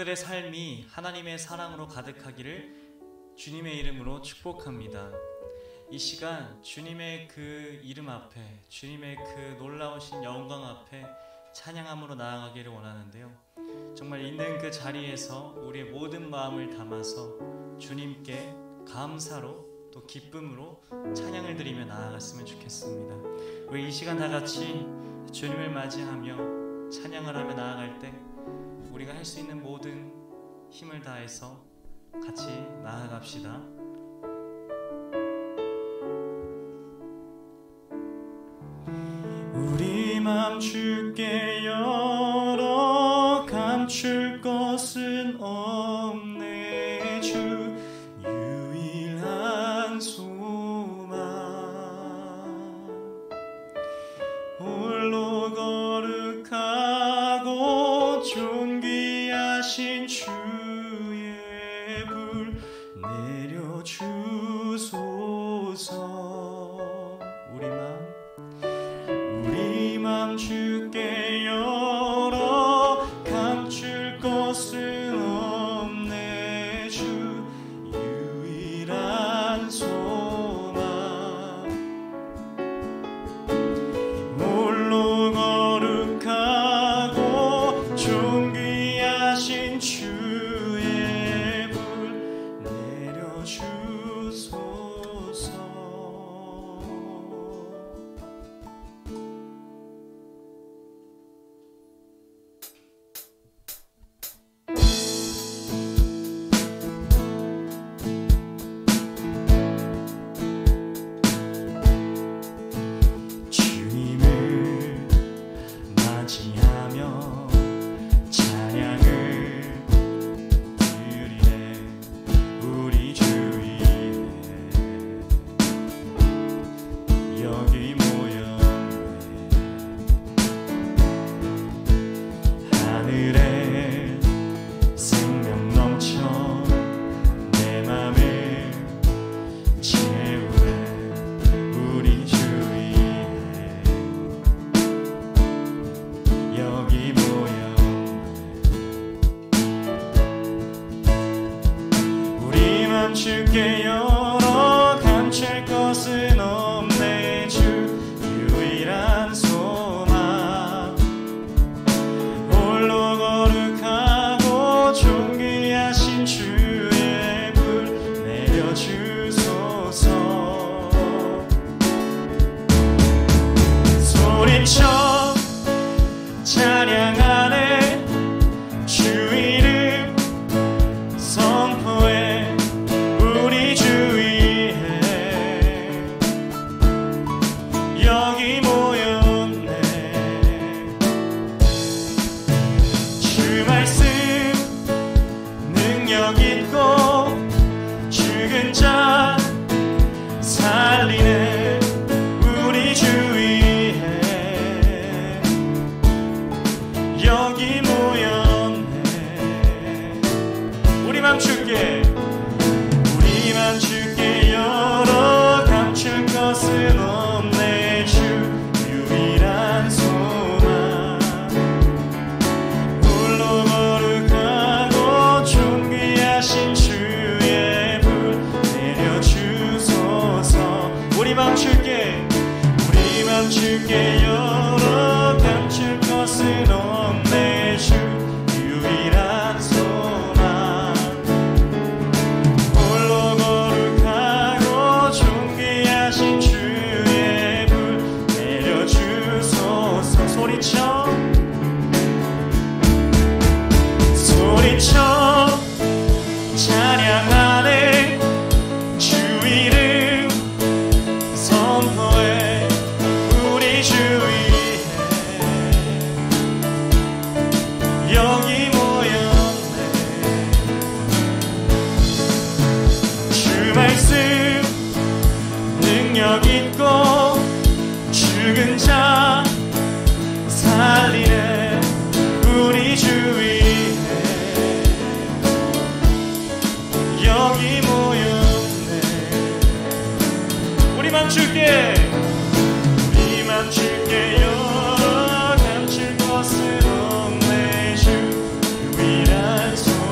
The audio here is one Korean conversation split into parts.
여러분들의 삶이 하나님의 사랑으로 가득하기를 주님의 이름으로 축복합니다. 이 시간 주님의 그 이름 앞에, 주님의 그 놀라우신 영광 앞에 찬양함으로 나아가기를 원하는데요, 정말 있는 그 자리에서 우리의 모든 마음을 담아서 주님께 감사로 또 기쁨으로 찬양을 드리며 나아갔으면 좋겠습니다. 우리 이 시간 다 같이 주님을 맞이하며 찬양을 하며 나아갈 때 우리가 할 수 있는 모든 힘을 다해서 같이 나아갑시다. 우리 맘 주께 열어 감출 것은 없네. 주 유일한 소망, 홀로 거룩하고 존귀하신 주의 불 내려주소서. 우리 맘 주께 열어 감출 것은 없네. 주 유일한 소망, 홀로 거룩하고 존귀하신 주의 불 내려주소서. 주께 열어 감출 것은 없네. 주 유일한 소망, 홀로 거룩하고 존귀하신 주의 불 내려주소서. 소리쳐 찬양하네. 주 이름 선포해. 우리 주 위에 여기 모였네. 주 말씀 능력 있고 죽은 자 살리네. 우리 주 위에 여기 모였네. 우리 맘 주께 주께 열어 감출 것은 없네. 주 유일한 소망, 홀로 거룩하고 존귀하신 주의 불 내려주소서. 우리 맘 주께 열어 감출 것은 없네. 주 유일한 소망, 주의 불 내려주소서. 소리쳐 찬양하네. 주 이름 선포해. 우리 주 위에 여기 모였네. 주 말씀 능력 있고 죽은 자 살리네. 우리 주 위에 여기 모였네. 우리만 주께 열어 감출 것은 없네. 주 유일한 소망,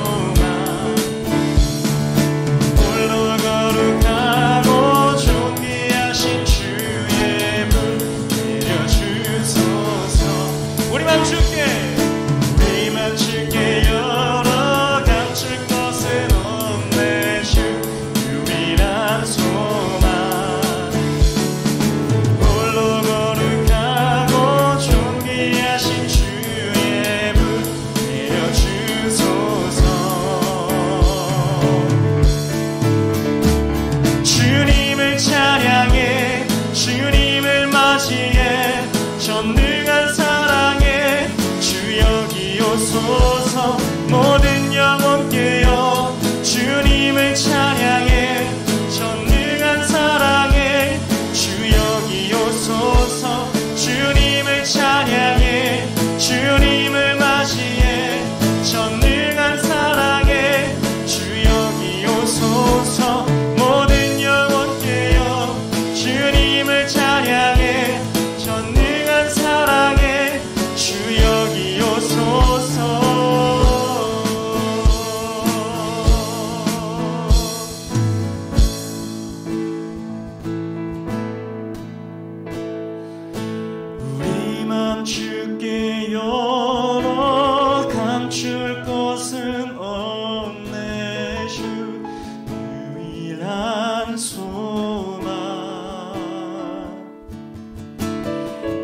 유일한 소망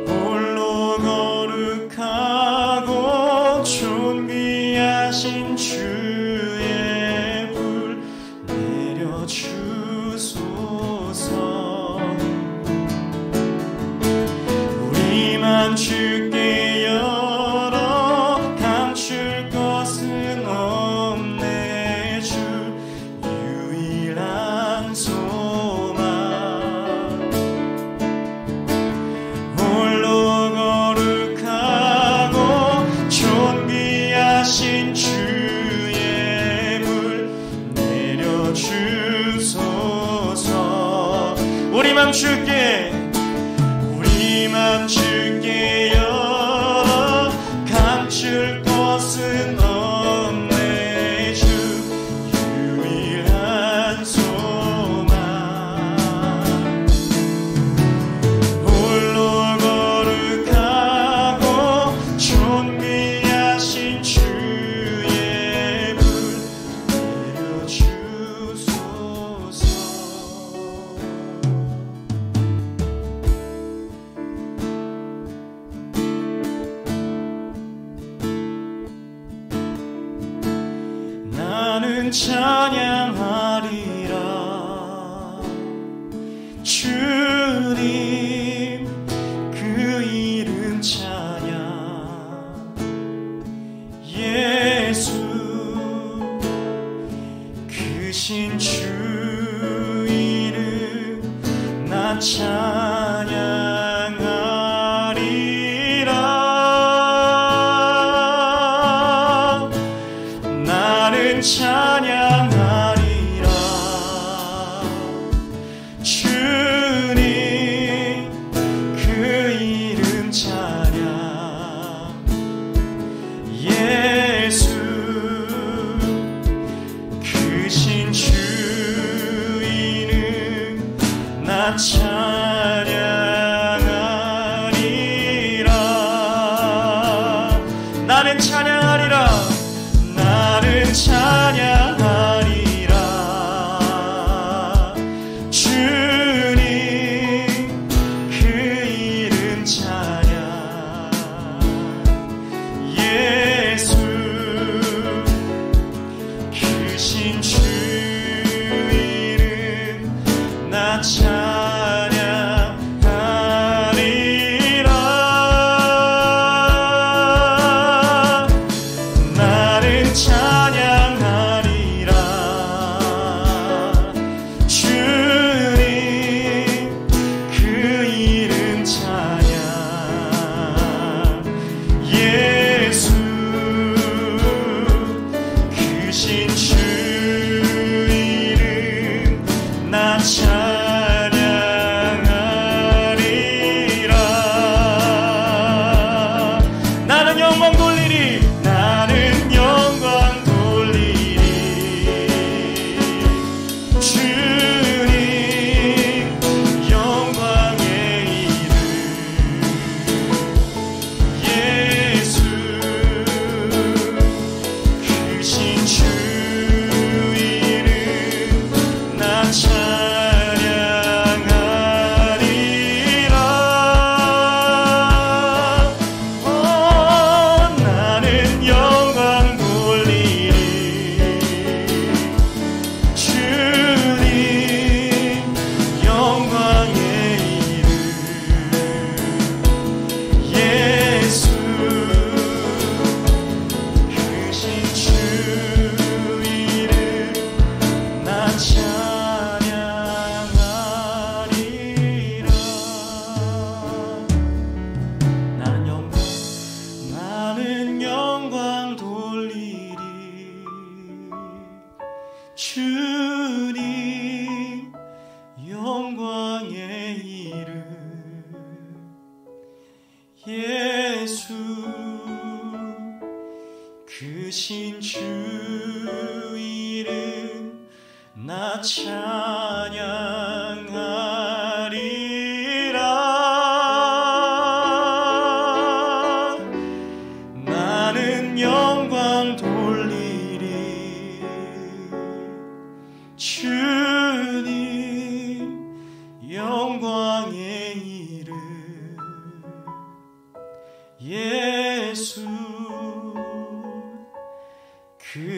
홀로 거룩하고 존귀하신 주의 불 내려주소서. 우리만 주께 열어 감출 것은 없네. 주 유일한 소망 홀로 거룩하고 존귀하신 주의 불 내려주소서. 우리 맘 주께 열어 감출 것은 없네. 주 유일한 소망 홀로 거룩하고 존귀하신 주의 불 내려주소서. 나는 찬양하리라 주님 그 이름 찬양. 예수 크신 주 이름 나 찬양하리라. 나는 찬양하리라 주님 그 이름 찬양. 예수 크신 주 이름 나 찬양하리라. 나는 찬양하리라. 나는 찬양하리라 주님 그 이름 찬양. 예수 크신 주 이름 나 찬양하리라. 나는 찬양하리라 주님 그 이름 찬양. 예수 크신 주 이름 나 찬양하리라. 나는 영광 돌리리. 나는 영광 돌리리 주님 영광의 이름. 예수 크신 주 이름 나 찬양하리라. 나는 영광 돌리리 주님 영광의 이름. 예수 크신 주 이름 나 찬양하리라. 나는 영광 돌리리 주님 영광의 이름. 예수 크신 주 이름 나 찬양하리라. 나는 영광 돌리리 주님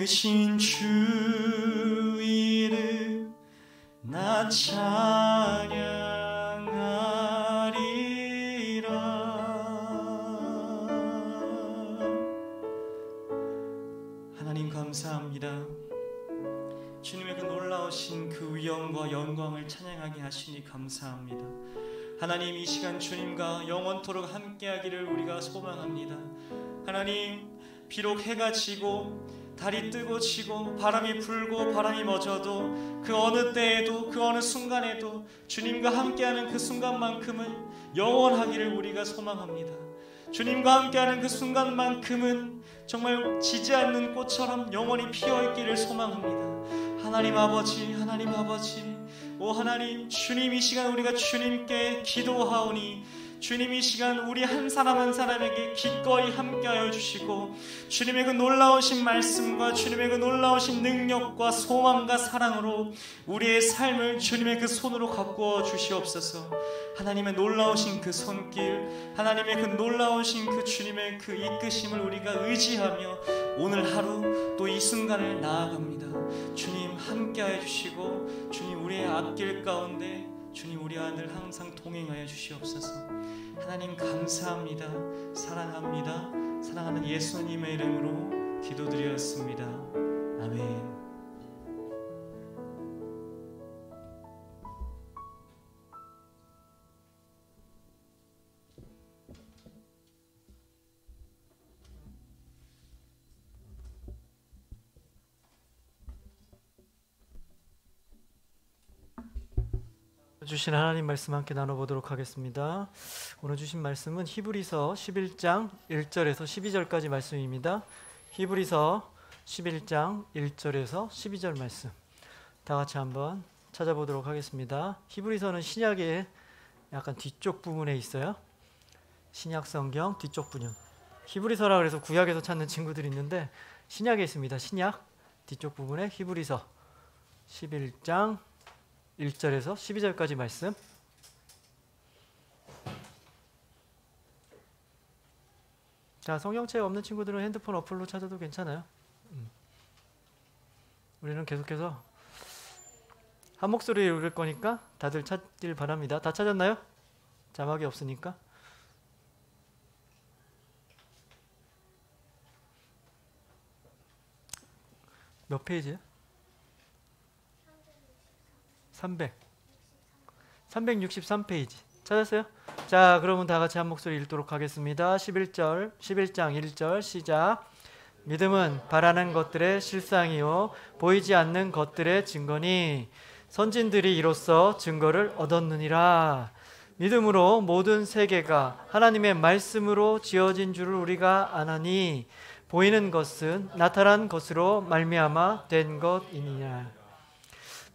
크신 주 이름 나 찬양하리라. 하나님 감사합니다. 주님의 그 놀라우신 그 위엄과 영광을 찬양하게 하시니 감사합니다. 하나님, 이 시간 주님과 영원토록 함께하기를 우리가 소망합니다. 하나님, 비록 해가 지고 달이 뜨고 지고 바람이 불고 바람이 멎어도 그 어느 때에도 그 어느 순간에도 주님과 함께하는 그 순간만큼은 영원하기를 우리가 소망합니다. 주님과 함께하는 그 순간만큼은 정말 지지 않는 꽃처럼 영원히 피어있기를 소망합니다. 하나님 아버지, 하나님 아버지, 오 하나님, 주님 이 시간 우리가 주님께 기도하오니 주님 이 시간 우리 한 사람 한 사람에게 기꺼이 함께하여 주시고 주님의 그 놀라우신 말씀과 주님의 그 놀라우신 능력과 소망과 사랑으로 우리의 삶을 주님의 그 손으로 가꾸어 주시옵소서. 하나님의 놀라우신 그 손길, 하나님의 그 놀라우신 그 주님의 그 이끄심을 우리가 의지하며 오늘 하루 또 이 순간을 나아갑니다. 주님 함께하여 주시고 주님 우리의 앞길 가운데 주님 우리 안을 항상 동행하여 주시옵소서. 하나님 감사합니다. 사랑합니다. 사랑하는 예수님의 이름으로 기도드렸습니다. 아멘. 주신 하나님 말씀 함께 나눠보도록 하겠습니다. 오늘 주신 말씀은 히브리서 11장 1절에서 12절까지 말씀입니다. 히브리서 11장 1절에서 12절 말씀 다 같이 한번 찾아보도록 하겠습니다. 히브리서는 신약의 약간 뒤쪽 부분에 있어요. 신약 성경 뒤쪽 부분. 히브리서라 그래서 구약에서 찾는 친구들이 있는데 신약에 있습니다. 신약 뒤쪽 부분에 히브리서 11장 1절에서 12절까지 말씀. 자, 성경책 없는 친구들은 핸드폰 어플로 찾아도 괜찮아요. 우리는 계속해서 한 목소리로 읽을 거니까 다들 찾길 바랍니다. 다 찾았나요? 자막이 없으니까. 몇 페이지예요? 363페이지 찾았어요? 자, 그러면 다 같이 한 목소리 읽도록 하겠습니다. 11장 1절 시작. 믿음은 바라는 것들의 실상이요 보이지 않는 것들의 증거니 선진들이 이로써 증거를 얻었느니라. 믿음으로 모든 세계가 하나님의 말씀으로 지어진 줄을 우리가 아나니 보이는 것은 나타난 것으로 말미암아 된 것이니라.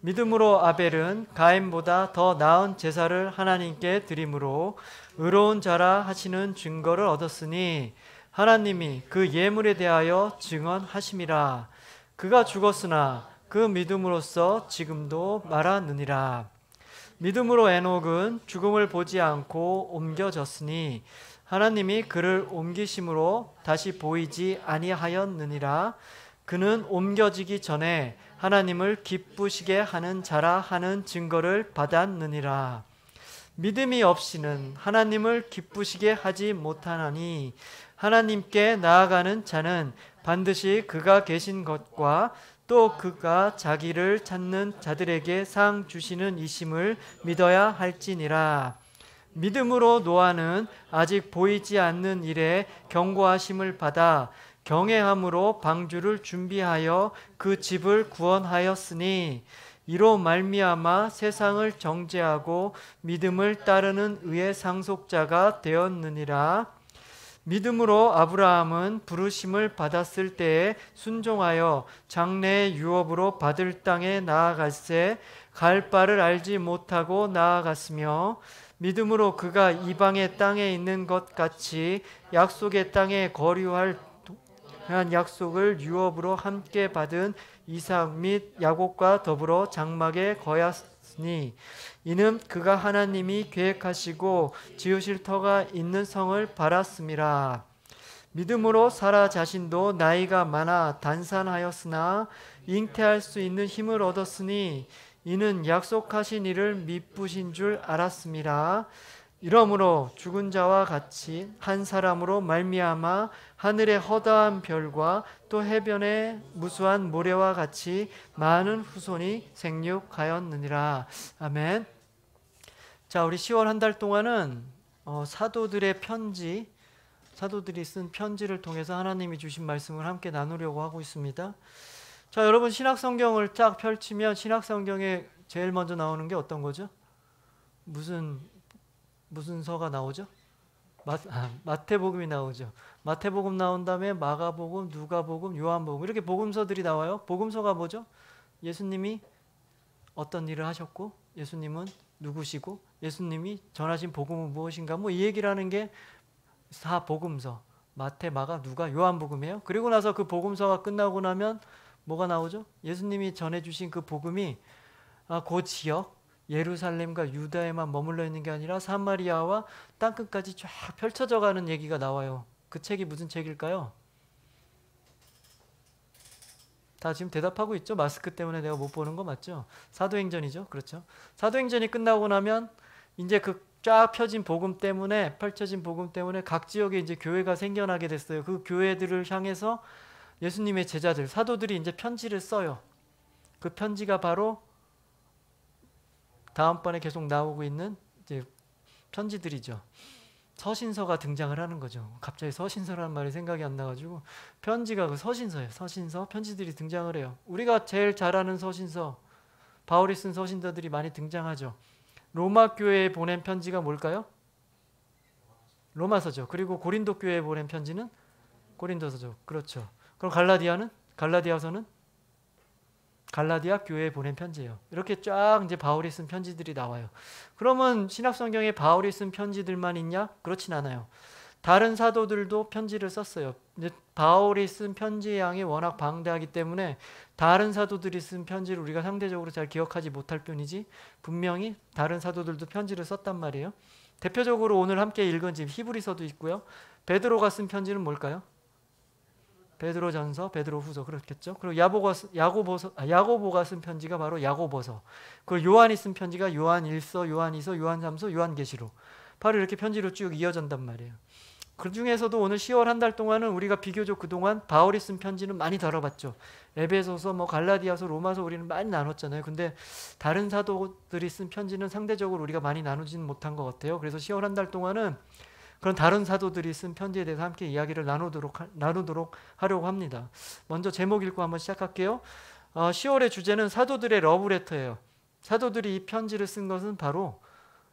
믿음으로 아벨은 가인보다 더 나은 제사를 하나님께 드림으로 의로운 자라 하시는 증거를 얻었으니 하나님이 그 예물에 대하여 증언하심이라. 그가 죽었으나 그 믿음으로써 지금도 말하느니라. 믿음으로 에녹은 죽음을 보지 않고 옮겨졌으니 하나님이 그를 옮기심으로 다시 보이지 아니하였느니라. 그는 옮겨지기 전에 하나님을 기쁘시게 하는 자라 하는 증거를 받았느니라. 믿음이 없이는 하나님을 기쁘시게 하지 못하나니 하나님께 나아가는 자는 반드시 그가 계신 것과 또 그가 자기를 찾는 자들에게 상 주시는 이심을 믿어야 할지니라. 믿음으로 노아는 아직 보이지 않는 일에 경고하심을 받아 경외함으로 방주를 준비하여 그 집을 구원하였으니 이로 말미암아 세상을 정죄하고 믿음을 따르는 의의 상속자가 되었느니라. 믿음으로 아브라함은 부르심을 받았을 때에 순종하여 장래의 유업으로 받을 땅에 나아갈새 갈 바를 알지 못하고 나아갔으며 믿음으로 그가 이방의 땅에 있는 것 같이 약속의 땅에 거류할 약속을 유업으로 함께 받은 이삭 및 야곱과 더불어 장막에 거하였으니 이는 그가 하나님이 계획하시고 지으실 터가 있는 성을 바랐음이라. 믿음으로 사라 자신도 나이가 많아 단산하였으나 잉태할 수 있는 힘을 얻었으니 이는 약속하신 이를 미쁘신 줄 알았음이라. 이러므로 죽은 자와 같이 한 사람으로 말미암아 하늘의 허다한 별과 또 해변의 무수한 모래와 같이 많은 후손이 생육하였느니라. 아멘. 자, 우리 10월 한 달 동안은 사도들의 편지, 사도들이 쓴 편지를 통해서 하나님이 주신 말씀을 함께 나누려고 하고 있습니다. 자, 여러분 신약성경을 쫙 펼치면 신약성경에 제일 먼저 나오는 게 어떤 거죠? 무슨 서가 나오죠? 마태복음이 나오죠. 마태복음 나온 다음에 마가복음, 누가복음, 요한복음 이렇게 복음서들이 나와요. 복음서가 뭐죠? 예수님이 어떤 일을 하셨고 예수님은 누구시고 예수님이 전하신 복음은 무엇인가 뭐 이 얘기를 하는 게 다 복음서. 마태, 마가, 누가, 요한복음이에요. 그리고 나서 그 복음서가 끝나고 나면 뭐가 나오죠? 예수님이 전해주신 그 복음이 그 지역 예루살렘과 유다에만 머물러 있는 게 아니라 사마리아와 땅끝까지 쫙 펼쳐져 가는 얘기가 나와요. 그 책이 무슨 책일까요? 다 지금 대답하고 있죠? 마스크 때문에 내가 못 보는 거 맞죠? 사도행전이죠. 그렇죠? 사도행전이 끝나고 나면 이제 그 쫙 펴진 복음 때문에 펼쳐진 복음 때문에 각 지역에 이제 교회가 생겨나게 됐어요. 그 교회들을 향해서 예수님의 제자들, 사도들이 이제 편지를 써요. 그 편지가 바로 다음번에 계속 나오고 있는 이제 편지들이죠. 서신서가 등장을 하는 거죠. 갑자기 서신서라는 말이 생각이 안 나가지고 편지가 그 서신서예요. 서신서, 편지들이 등장을 해요. 우리가 제일 잘 아는 서신서, 바울이 쓴 서신서들이 많이 등장하죠. 로마 교회에 보낸 편지가 뭘까요? 로마서죠. 그리고 고린도 교회에 보낸 편지는 고린도서죠. 그렇죠. 그럼 갈라디아는? 갈라디아서는? 갈라디아 교회에 보낸 편지예요. 이렇게 쫙 이제 바울이 쓴 편지들이 나와요. 그러면 신약성경에 바울이 쓴 편지들만 있냐? 그렇진 않아요. 다른 사도들도 편지를 썼어요. 근데 바울이 쓴 편지의 양이 워낙 방대하기 때문에 다른 사도들이 쓴 편지를 우리가 상대적으로 잘 기억하지 못할 뿐이지 분명히 다른 사도들도 편지를 썼단 말이에요. 대표적으로 오늘 함께 읽은 지금 히브리서도 있고요. 베드로가 쓴 편지는 뭘까요? 베드로전서, 베드로후서 그렇겠죠. 그리고 야고보가 쓴 편지가 바로 야고보서. 그리고 요한이 쓴 편지가 요한일서, 요한이서, 요한삼서, 요한계시록. 바로 이렇게 편지로 쭉 이어진단 말이에요. 그 중에서도 오늘 10월 한 달 동안은 우리가 비교적 그동안 바울이 쓴 편지는 많이 다뤄봤죠. 에베소서, 갈라디아서, 로마서 우리는 많이 나눴잖아요. 근데 다른 사도들이 쓴 편지는 상대적으로 우리가 많이 나누지는 못한 것 같아요. 그래서 10월 한 달 동안은 그런 다른 사도들이 쓴 편지에 대해서 함께 이야기를 나누도록 하려고 합니다. 먼저 제목 읽고 한번 시작할게요. 10월의 주제는 사도들의 러브레터예요. 사도들이 이 편지를 쓴 것은 바로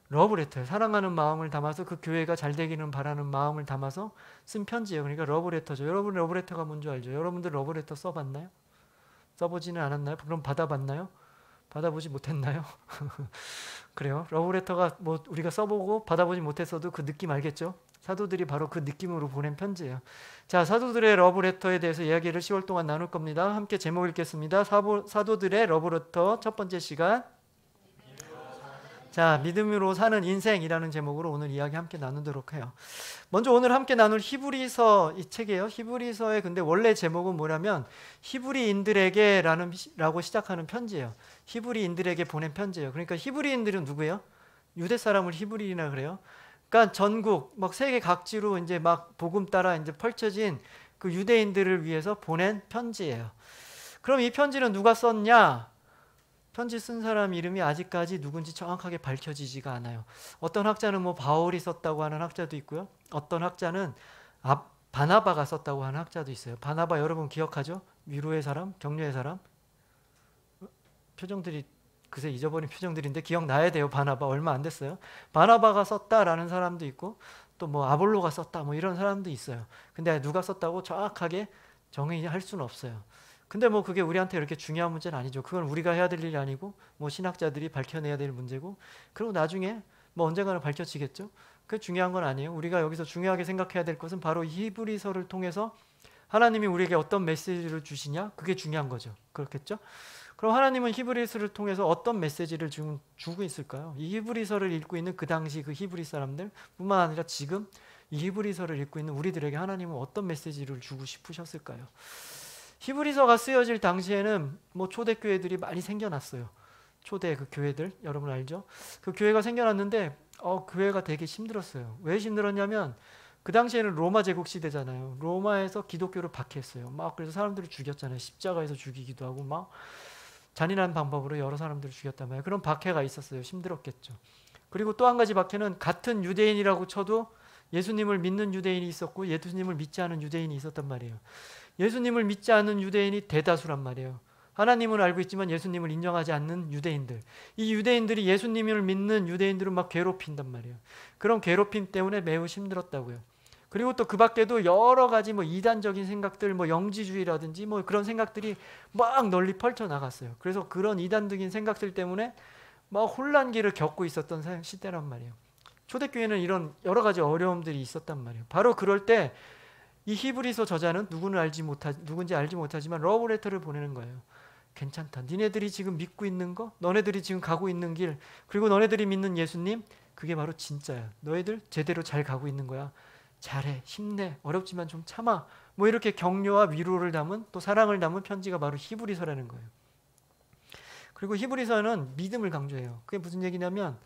러브레터예요. 사랑하는 마음을 담아서 그 교회가 잘 되기는 바라는 마음을 담아서 쓴 편지예요. 그러니까 러브레터죠. 여러분 러브레터가 뭔지 알죠? 여러분들 러브레터 써봤나요? 써보지는 않았나요? 그럼 받아봤나요? 받아보지 못했나요? 그래요. 러브레터가 뭐 우리가 써보고 받아보지 못했어도 그 느낌 알겠죠? 사도들이 바로 그 느낌으로 보낸 편지예요. 자, 사도들의 러브레터에 대해서 이야기를 10월 동안 나눌 겁니다. 함께 제목 읽겠습니다. 사도들의 러브레터 첫 번째 시간. 자, 믿음으로 사는 인생이라는 제목으로 오늘 이야기 함께 나누도록 해요. 먼저 오늘 함께 나눌 히브리서 이 책이에요. 히브리서의 근데 원래 제목은 뭐냐면 히브리인들에게라고 시작하는 편지예요. 히브리인들에게 보낸 편지예요. 그러니까 히브리인들은 누구예요? 유대 사람을 히브리인이라 그래요. 그러니까 전국 막 세계 각지로 이제 막 복음 따라 이제 펼쳐진 그 유대인들을 위해서 보낸 편지예요. 그럼 이 편지는 누가 썼냐? 편지 쓴 사람 이름이 아직까지 누군지 정확하게 밝혀지지가 않아요. 어떤 학자는 뭐 바울이 썼다고 하는 학자도 있고요. 어떤 학자는 바나바가 썼다고 하는 학자도 있어요. 바나바 여러분 기억하죠? 위로의 사람, 격려의 사람. 표정들이 그새 잊어버린 표정들인데 기억나야 돼요. 바나바 얼마 안 됐어요. 바나바가 썼다라는 사람도 있고 또 뭐 아볼로가 썼다 뭐 이런 사람도 있어요. 근데 누가 썼다고 정확하게 정의할 수는 없어요. 근데 뭐 그게 우리한테 이렇게 중요한 문제는 아니죠. 그건 우리가 해야 될 일이 아니고 뭐 신학자들이 밝혀내야 될 문제고 그리고 나중에 뭐 언젠가는 밝혀지겠죠. 그게 중요한 건 아니에요. 우리가 여기서 중요하게 생각해야 될 것은 바로 히브리서를 통해서 하나님이 우리에게 어떤 메시지를 주시냐 그게 중요한 거죠. 그렇겠죠. 그럼 하나님은 히브리서를 통해서 어떤 메시지를 주고 있을까요? 이 히브리서를 읽고 있는 그 당시 그 히브리 사람들 뿐만 아니라 지금 이 히브리서를 읽고 있는 우리들에게 하나님은 어떤 메시지를 주고 싶으셨을까요? 히브리서가 쓰여질 당시에는 뭐 초대교회들이 많이 생겨났어요. 초대 그 교회들 여러분 알죠? 그 교회가 생겨났는데 교회가 되게 힘들었어요. 왜 힘들었냐면 그 당시에는 로마 제국 시대잖아요. 로마에서 기독교를 박해했어요. 막 그래서 사람들을 죽였잖아요. 십자가에서 죽이기도 하고 막 잔인한 방법으로 여러 사람들을 죽였단 말이에요. 그런 박해가 있었어요. 힘들었겠죠. 그리고 또 한 가지 박해는 같은 유대인이라고 쳐도 예수님을 믿는 유대인이 있었고 예수님을 믿지 않은 유대인이 있었단 말이에요. 예수님을 믿지 않는 유대인이 대다수란 말이에요. 하나님은 알고 있지만 예수님을 인정하지 않는 유대인들. 이 유대인들이 예수님을 믿는 유대인들을 막 괴롭힌단 말이에요. 그런 괴롭힘 때문에 매우 힘들었다고요. 그리고 또 그 밖에도 여러 가지 뭐 이단적인 생각들, 뭐 영지주의라든지 뭐 그런 생각들이 막 널리 펼쳐 나갔어요. 그래서 그런 이단적인 생각들 때문에 막 혼란기를 겪고 있었던 시대란 말이에요. 초대교회는 이런 여러 가지 어려움들이 있었단 말이에요. 바로 그럴 때 이 히브리서 저자는 누군지 알지 못하지만 러브레터를 보내는 거예요. 괜찮다. 니네들이 지금 믿고 있는 거, 너네들이 지금 가고 있는 길, 그리고 너네들이 믿는 예수님, 그게 바로 진짜야. 너희들 제대로 잘 가고 있는 거야. 잘해, 힘내, 어렵지만 좀 참아. 뭐 이렇게 격려와 위로를 담은 또 사랑을 담은 편지가 바로 히브리서라는 거예요. 그리고 히브리서는 믿음을 강조해요. 그게 무슨 얘기냐면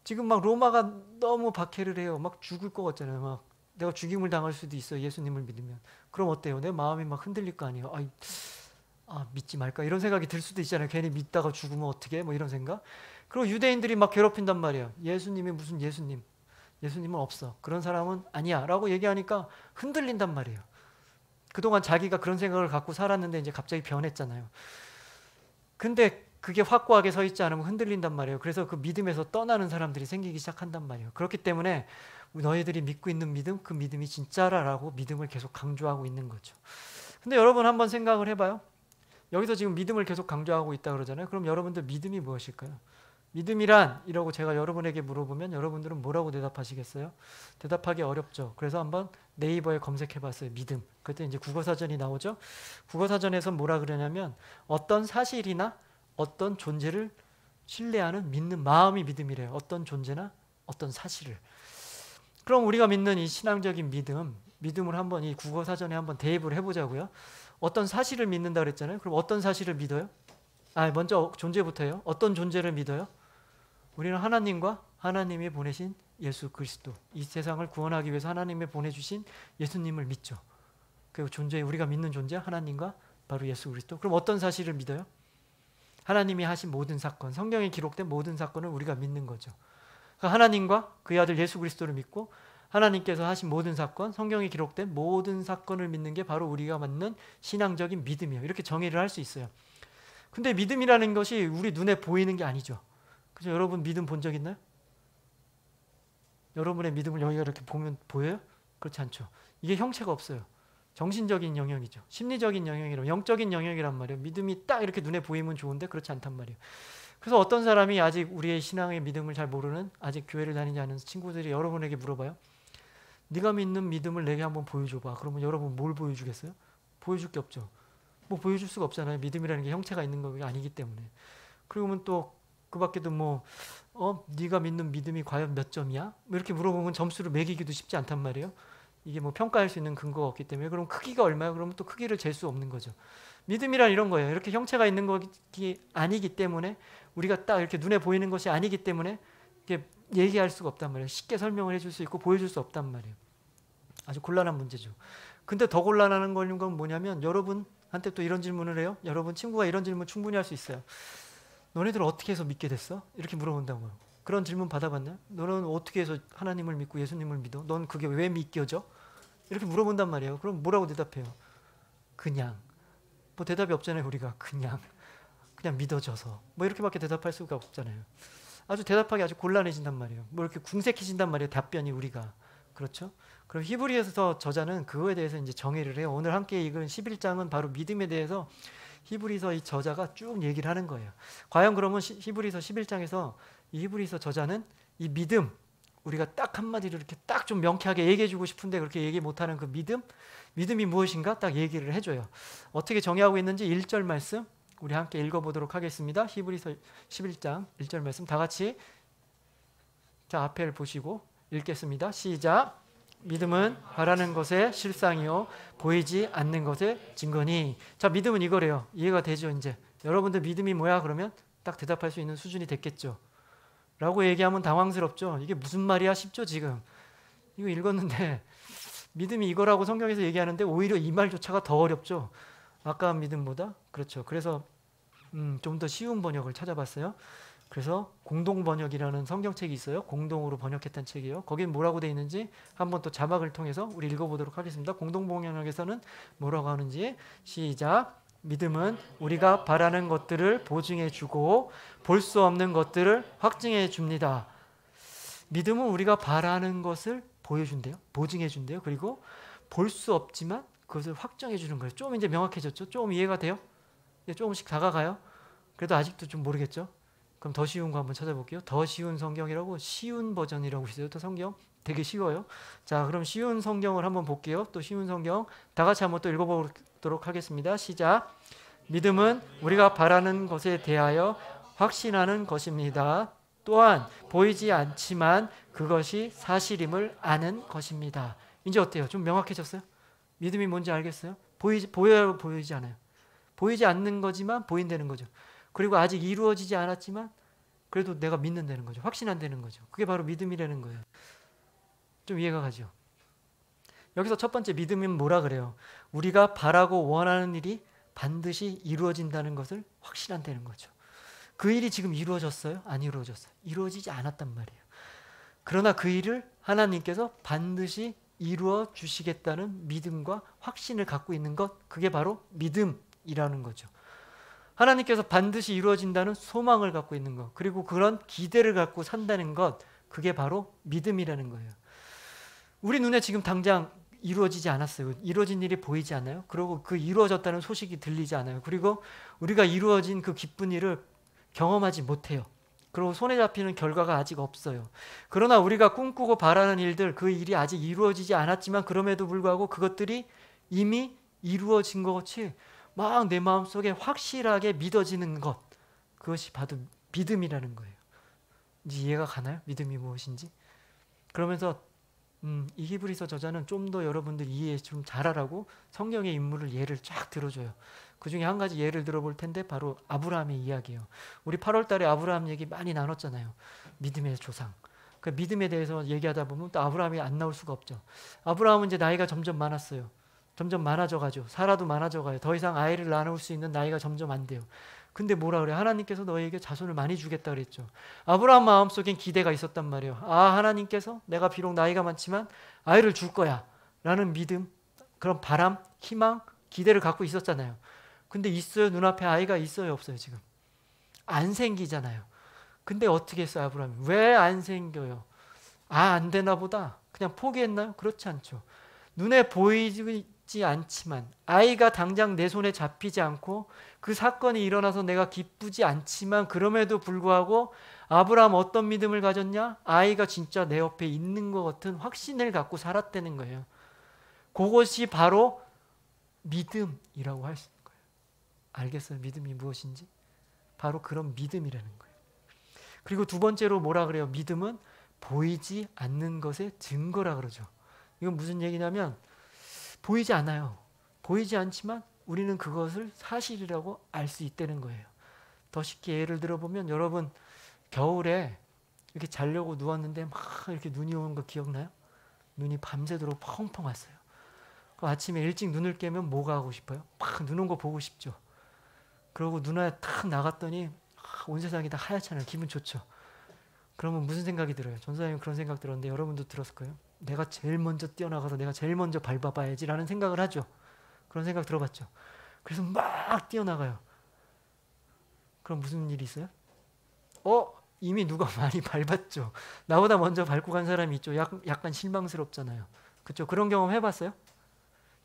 지금 막 로마가 너무 박해를 해요. 막 죽을 것 같잖아요. 막 내가 죽임을 당할 수도 있어요. 예수님을 믿으면. 그럼 어때요? 내 마음이 막 흔들릴 거 아니에요. 믿지 말까? 이런 생각이 들 수도 있잖아요. 괜히 믿다가 죽으면 어떡해? 뭐 이런 생각. 그리고 유대인들이 막 괴롭힌단 말이에요. 예수님이 무슨 예수님? 예수님은 없어. 그런 사람은 아니야. 라고 얘기하니까 흔들린단 말이에요. 그동안 자기가 그런 생각을 갖고 살았는데 이제 갑자기 변했잖아요. 근데 그게 확고하게 서 있지 않으면 흔들린단 말이에요. 그래서 그 믿음에서 떠나는 사람들이 생기기 시작한단 말이에요. 그렇기 때문에 너희들이 믿고 있는 믿음, 그 믿음이 진짜라라고 믿음을 계속 강조하고 있는 거죠. 근데 여러분 한번 생각을 해봐요. 여기서 지금 믿음을 계속 강조하고 있다 그러잖아요. 그럼 여러분들 믿음이 무엇일까요? 믿음이란 이라고 제가 여러분에게 물어보면 여러분들은 뭐라고 대답하시겠어요? 대답하기 어렵죠. 그래서 한번 네이버에 검색해봤어요. 믿음. 그때 이제 국어사전이 나오죠. 국어사전에서 뭐라 그러냐면 어떤 사실이나 어떤 존재를 신뢰하는 믿는 마음이 믿음이래요. 어떤 존재나 어떤 사실을. 그럼 우리가 믿는 이 신앙적인 믿음을 한번 이 국어사전에 한번 대입을 해보자고요. 어떤 사실을 믿는다 그랬잖아요. 그럼 어떤 사실을 믿어요? 먼저 존재부터요. 어떤 존재를 믿어요? 우리는 하나님과 하나님이 보내신 예수 그리스도, 이 세상을 구원하기 위해서 하나님이 보내주신 예수님을 믿죠. 그 존재, 우리가 믿는 존재 하나님과 바로 예수 그리스도. 그럼 어떤 사실을 믿어요? 하나님이 하신 모든 사건, 성경에 기록된 모든 사건을 우리가 믿는 거죠. 그러니까 하나님과 그의 아들 예수 그리스도를 믿고 하나님께서 하신 모든 사건, 성경에 기록된 모든 사건을 믿는 게 바로 우리가 믿는 신앙적인 믿음이에요. 이렇게 정의를 할 수 있어요. 근데 믿음이라는 것이 우리 눈에 보이는 게 아니죠. 그죠? 여러분 믿음 본 적 있나요? 여러분의 믿음을 여기가 이렇게 보면 보여요? 그렇지 않죠. 이게 형체가 없어요. 정신적인 영역이죠. 심리적인 영역이란, 영적인 영역이란 말이에요. 믿음이 딱 이렇게 눈에 보이면 좋은데 그렇지 않단 말이에요. 그래서 어떤 사람이 아직 우리의 신앙의 믿음을 잘 모르는, 아직 교회를 다니지 않은 친구들이 여러분에게 물어봐요. 네가 믿는 믿음을 내게 한번 보여줘봐. 그러면 여러분 뭘 보여주겠어요? 보여줄 게 없죠. 뭐 보여줄 수가 없잖아요. 믿음이라는 게 형체가 있는 거 아니기 때문에. 그러면 또 그 밖에도 네가 믿는 믿음이 과연 몇 점이야? 뭐 이렇게 물어보면 점수를 매기기도 쉽지 않단 말이에요. 이게 뭐 평가할 수 있는 근거가 없기 때문에. 그럼 크기가 얼마야? 그러면 또 크기를 잴 수 없는 거죠. 믿음이란 이런 거예요. 이렇게 형체가 있는 것이 아니기 때문에, 우리가 딱 이렇게 눈에 보이는 것이 아니기 때문에 이게 얘기할 수가 없단 말이에요. 쉽게 설명을 해줄 수 있고 보여줄 수 없단 말이에요. 아주 곤란한 문제죠. 근데 더 곤란한 건 뭐냐면 여러분한테 또 이런 질문을 해요. 여러분 친구가 이런 질문 충분히 할 수 있어요. 너네들 어떻게 해서 믿게 됐어? 이렇게 물어본다고요. 그런 질문 받아봤나요? 너는 어떻게 해서 하나님을 믿고 예수님을 믿어? 넌 그게 왜 믿겨져? 이렇게 물어본단 말이에요. 그럼 뭐라고 대답해요? 그냥. 뭐 대답이 없잖아요. 우리가 그냥 믿어져서. 뭐 이렇게밖에 대답할 수가 없잖아요. 아주 대답하기 아주 곤란해진단 말이에요. 뭐 이렇게 궁색해진단 말이에요. 답변이 우리가. 그렇죠? 그럼 히브리서 저자는 그거에 대해서 이제 정의를 해요. 오늘 함께 읽은 11장은 바로 믿음에 대해서 히브리서 이 저자가 쭉 얘기를 하는 거예요. 과연 그러면 히브리서 11장에서 이 히브리서 저자는 이 믿음, 우리가 딱 한마디로 이렇게 딱 좀 명쾌하게 얘기해주고 싶은데 그렇게 얘기 못하는 그 믿음이 무엇인가 딱 얘기를 해줘요. 어떻게 정의하고 있는지 1절 말씀 우리 함께 읽어보도록 하겠습니다. 히브리서 11장 1절 말씀 다 같이 자 앞에를 보시고 읽겠습니다. 시작. 믿음은 바라는 것의 실상이요 보이지 않는 것의 증거니. 자, 믿음은 이거래요. 이해가 되죠? 이제 여러분들 믿음이 뭐야? 그러면 딱 대답할 수 있는 수준이 됐겠죠? 라고 얘기하면 당황스럽죠? 이게 무슨 말이야 싶죠? 지금 이거 읽었는데 믿음이 이거라고 성경에서 얘기하는데 오히려 이 말조차가 더 어렵죠? 아까 믿음보다. 그렇죠. 그래서 좀 더 쉬운 번역을 찾아봤어요. 그래서 공동번역이라는 성경책이 있어요. 공동으로 번역했던 책이에요. 거긴 뭐라고 되어 있는지 한번 또 자막을 통해서 우리 읽어보도록 하겠습니다. 공동번역에서는 뭐라고 하는지 시작. 믿음은 우리가 바라는 것들을 보증해 주고 볼 수 없는 것들을 확증해 줍니다. 믿음은 우리가 바라는 것을 보여준대요. 보증해 준대요. 그리고 볼 수 없지만 그것을 확정해 주는 거예요. 좀 이제 명확해졌죠? 좀 이해가 돼요? 조금씩 다가가요? 그래도 아직도 좀 모르겠죠? 그럼 더 쉬운 거 한번 찾아볼게요. 더 쉬운 성경이라고 쉬운 버전이라고 있어요. 또 성경 되게 쉬워요. 자, 그럼 쉬운 성경을 한번 볼게요. 또 쉬운 성경 다 같이 한번 또 읽어보도록 하겠습니다. 시작. 믿음은 우리가 바라는 것에 대하여 확신하는 것입니다. 또한 보이지 않지만 그것이 사실임을 아는 것입니다. 이제 어때요? 좀 명확해졌어요? 믿음이 뭔지 알겠어요? 보여요? 보이지 않아요? 보이지 않는 거지만 보인다는 거죠. 그리고 아직 이루어지지 않았지만 그래도 내가 믿는다는 거죠. 확신한다는 거죠. 그게 바로 믿음이라는 거예요. 좀 이해가 가죠? 여기서 첫 번째 믿음은 뭐라 그래요? 우리가 바라고 원하는 일이 반드시 이루어진다는 것을 확신한다는 거죠. 그 일이 지금 이루어졌어요? 안 이루어졌어요? 이루어지지 않았단 말이에요. 그러나 그 일을 하나님께서 반드시 이루어 주시겠다는 믿음과 확신을 갖고 있는 것, 그게 바로 믿음이라는 거죠. 하나님께서 반드시 이루어진다는 소망을 갖고 있는 것, 그리고 그런 기대를 갖고 산다는 것, 그게 바로 믿음이라는 거예요. 우리 눈에 지금 당장 이루어지지 않았어요. 이루어진 일이 보이지 않아요? 그리고 그 이루어졌다는 소식이 들리지 않아요. 그리고 우리가 이루어진 그 기쁜 일을 경험하지 못해요. 그리고 손에 잡히는 결과가 아직 없어요. 그러나 우리가 꿈꾸고 바라는 일들, 그 일이 아직 이루어지지 않았지만 그럼에도 불구하고 그것들이 이미 이루어진 것 같이 막 내 마음속에 확실하게 믿어지는 것, 그것이 바로 믿음이라는 거예요. 이제 이해가 가나요? 믿음이 무엇인지? 그러면서 이 히브리서 저자는 좀 더 여러분들 이해 좀 잘하라고 성경의 인물을 예를 쫙 들어줘요. 그 중에 한 가지 예를 들어볼 텐데 바로 아브라함의 이야기예요. 우리 8월 달에 아브라함 얘기 많이 나눴잖아요. 믿음의 조상. 그 믿음에 대해서 얘기하다 보면 또 아브라함이 안 나올 수가 없죠. 아브라함은 이제 나이가 점점 많았어요. 점점 많아져 가죠. 사라도 많아져 가요. 더 이상 아이를 낳을 수 있는 나이가 점점 안 돼요. 근데 뭐라 그래? 하나님께서 너에게 자손을 많이 주겠다 그랬죠. 아브라함 마음속엔 기대가 있었단 말이에요. 아, 하나님께서 내가 비록 나이가 많지만 아이를 줄 거야 라는 믿음, 그런 바람, 희망, 기대를 갖고 있었잖아요. 근데 있어요? 눈앞에 아이가 있어요? 없어요? 지금 안 생기잖아요. 근데 어떻게 했어요? 아브라함이 왜 안 생겨요? 안 되나 보다 그냥 포기했나요? 그렇지 않죠. 눈에 보이지 않지만 아이가 당장 내 손에 잡히지 않고 그 사건이 일어나서 내가 기쁘지 않지만 그럼에도 불구하고 아브라함 어떤 믿음을 가졌냐? 아이가 진짜 내 옆에 있는 것 같은 확신을 갖고 살았다는 거예요. 그것이 바로 믿음이라고 할 수 있는 거예요. 알겠어요? 믿음이 무엇인지? 바로 그런 믿음이라는 거예요. 그리고 두 번째로 뭐라 그래요? 믿음은 보이지 않는 것의 증거라 그러죠. 이건 무슨 얘기냐면 보이지 않아요. 보이지 않지만 우리는 그것을 사실이라고 알 수 있다는 거예요. 더 쉽게 예를 들어보면 여러분 겨울에 이렇게 자려고 누웠는데 막 이렇게 눈이 오는 거 기억나요? 눈이 밤새도록 펑펑 왔어요. 그 아침에 일찍 눈을 깨면 뭐가 하고 싶어요? 막 눈 온 거 보고 싶죠. 그러고 눈에 탁 나갔더니 온 세상이 다 하얗잖아요. 기분 좋죠. 그러면 무슨 생각이 들어요? 전사님은 그런 생각 들었는데 여러분도 들었을 거예요. 내가 제일 먼저 뛰어나가서 내가 제일 먼저 밟아봐야지 라는 생각을 하죠. 그런 생각 들어봤죠. 그래서 막 뛰어나가요. 그럼 무슨 일이 있어요? 이미 누가 많이 밟았죠. 나보다 먼저 밟고 간 사람이 있죠. 약간 실망스럽잖아요. 그렇죠? 그런 경험 해봤어요?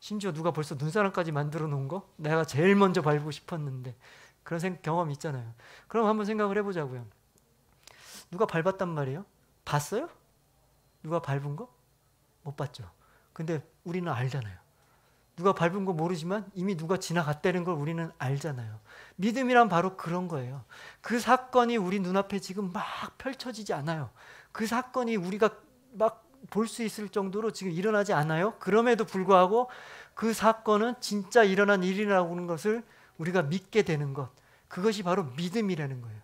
심지어 누가 벌써 눈사람까지 만들어 놓은 거? 내가 제일 먼저 밟고 싶었는데 그런 경험이 있잖아요. 그럼 한번 생각을 해보자고요. 누가 밟았단 말이에요? 봤어요? 누가 밟은 거? 못 봤죠. 근데 우리는 알잖아요. 누가 밟은 거 모르지만 이미 누가 지나갔다는 걸 우리는 알잖아요. 믿음이란 바로 그런 거예요. 그 사건이 우리 눈앞에 지금 막 펼쳐지지 않아요. 그 사건이 우리가 막 볼 수 있을 정도로 지금 일어나지 않아요? 그럼에도 불구하고 그 사건은 진짜 일어난 일이라고 하는 것을 우리가 믿게 되는 것, 그것이 바로 믿음이라는 거예요.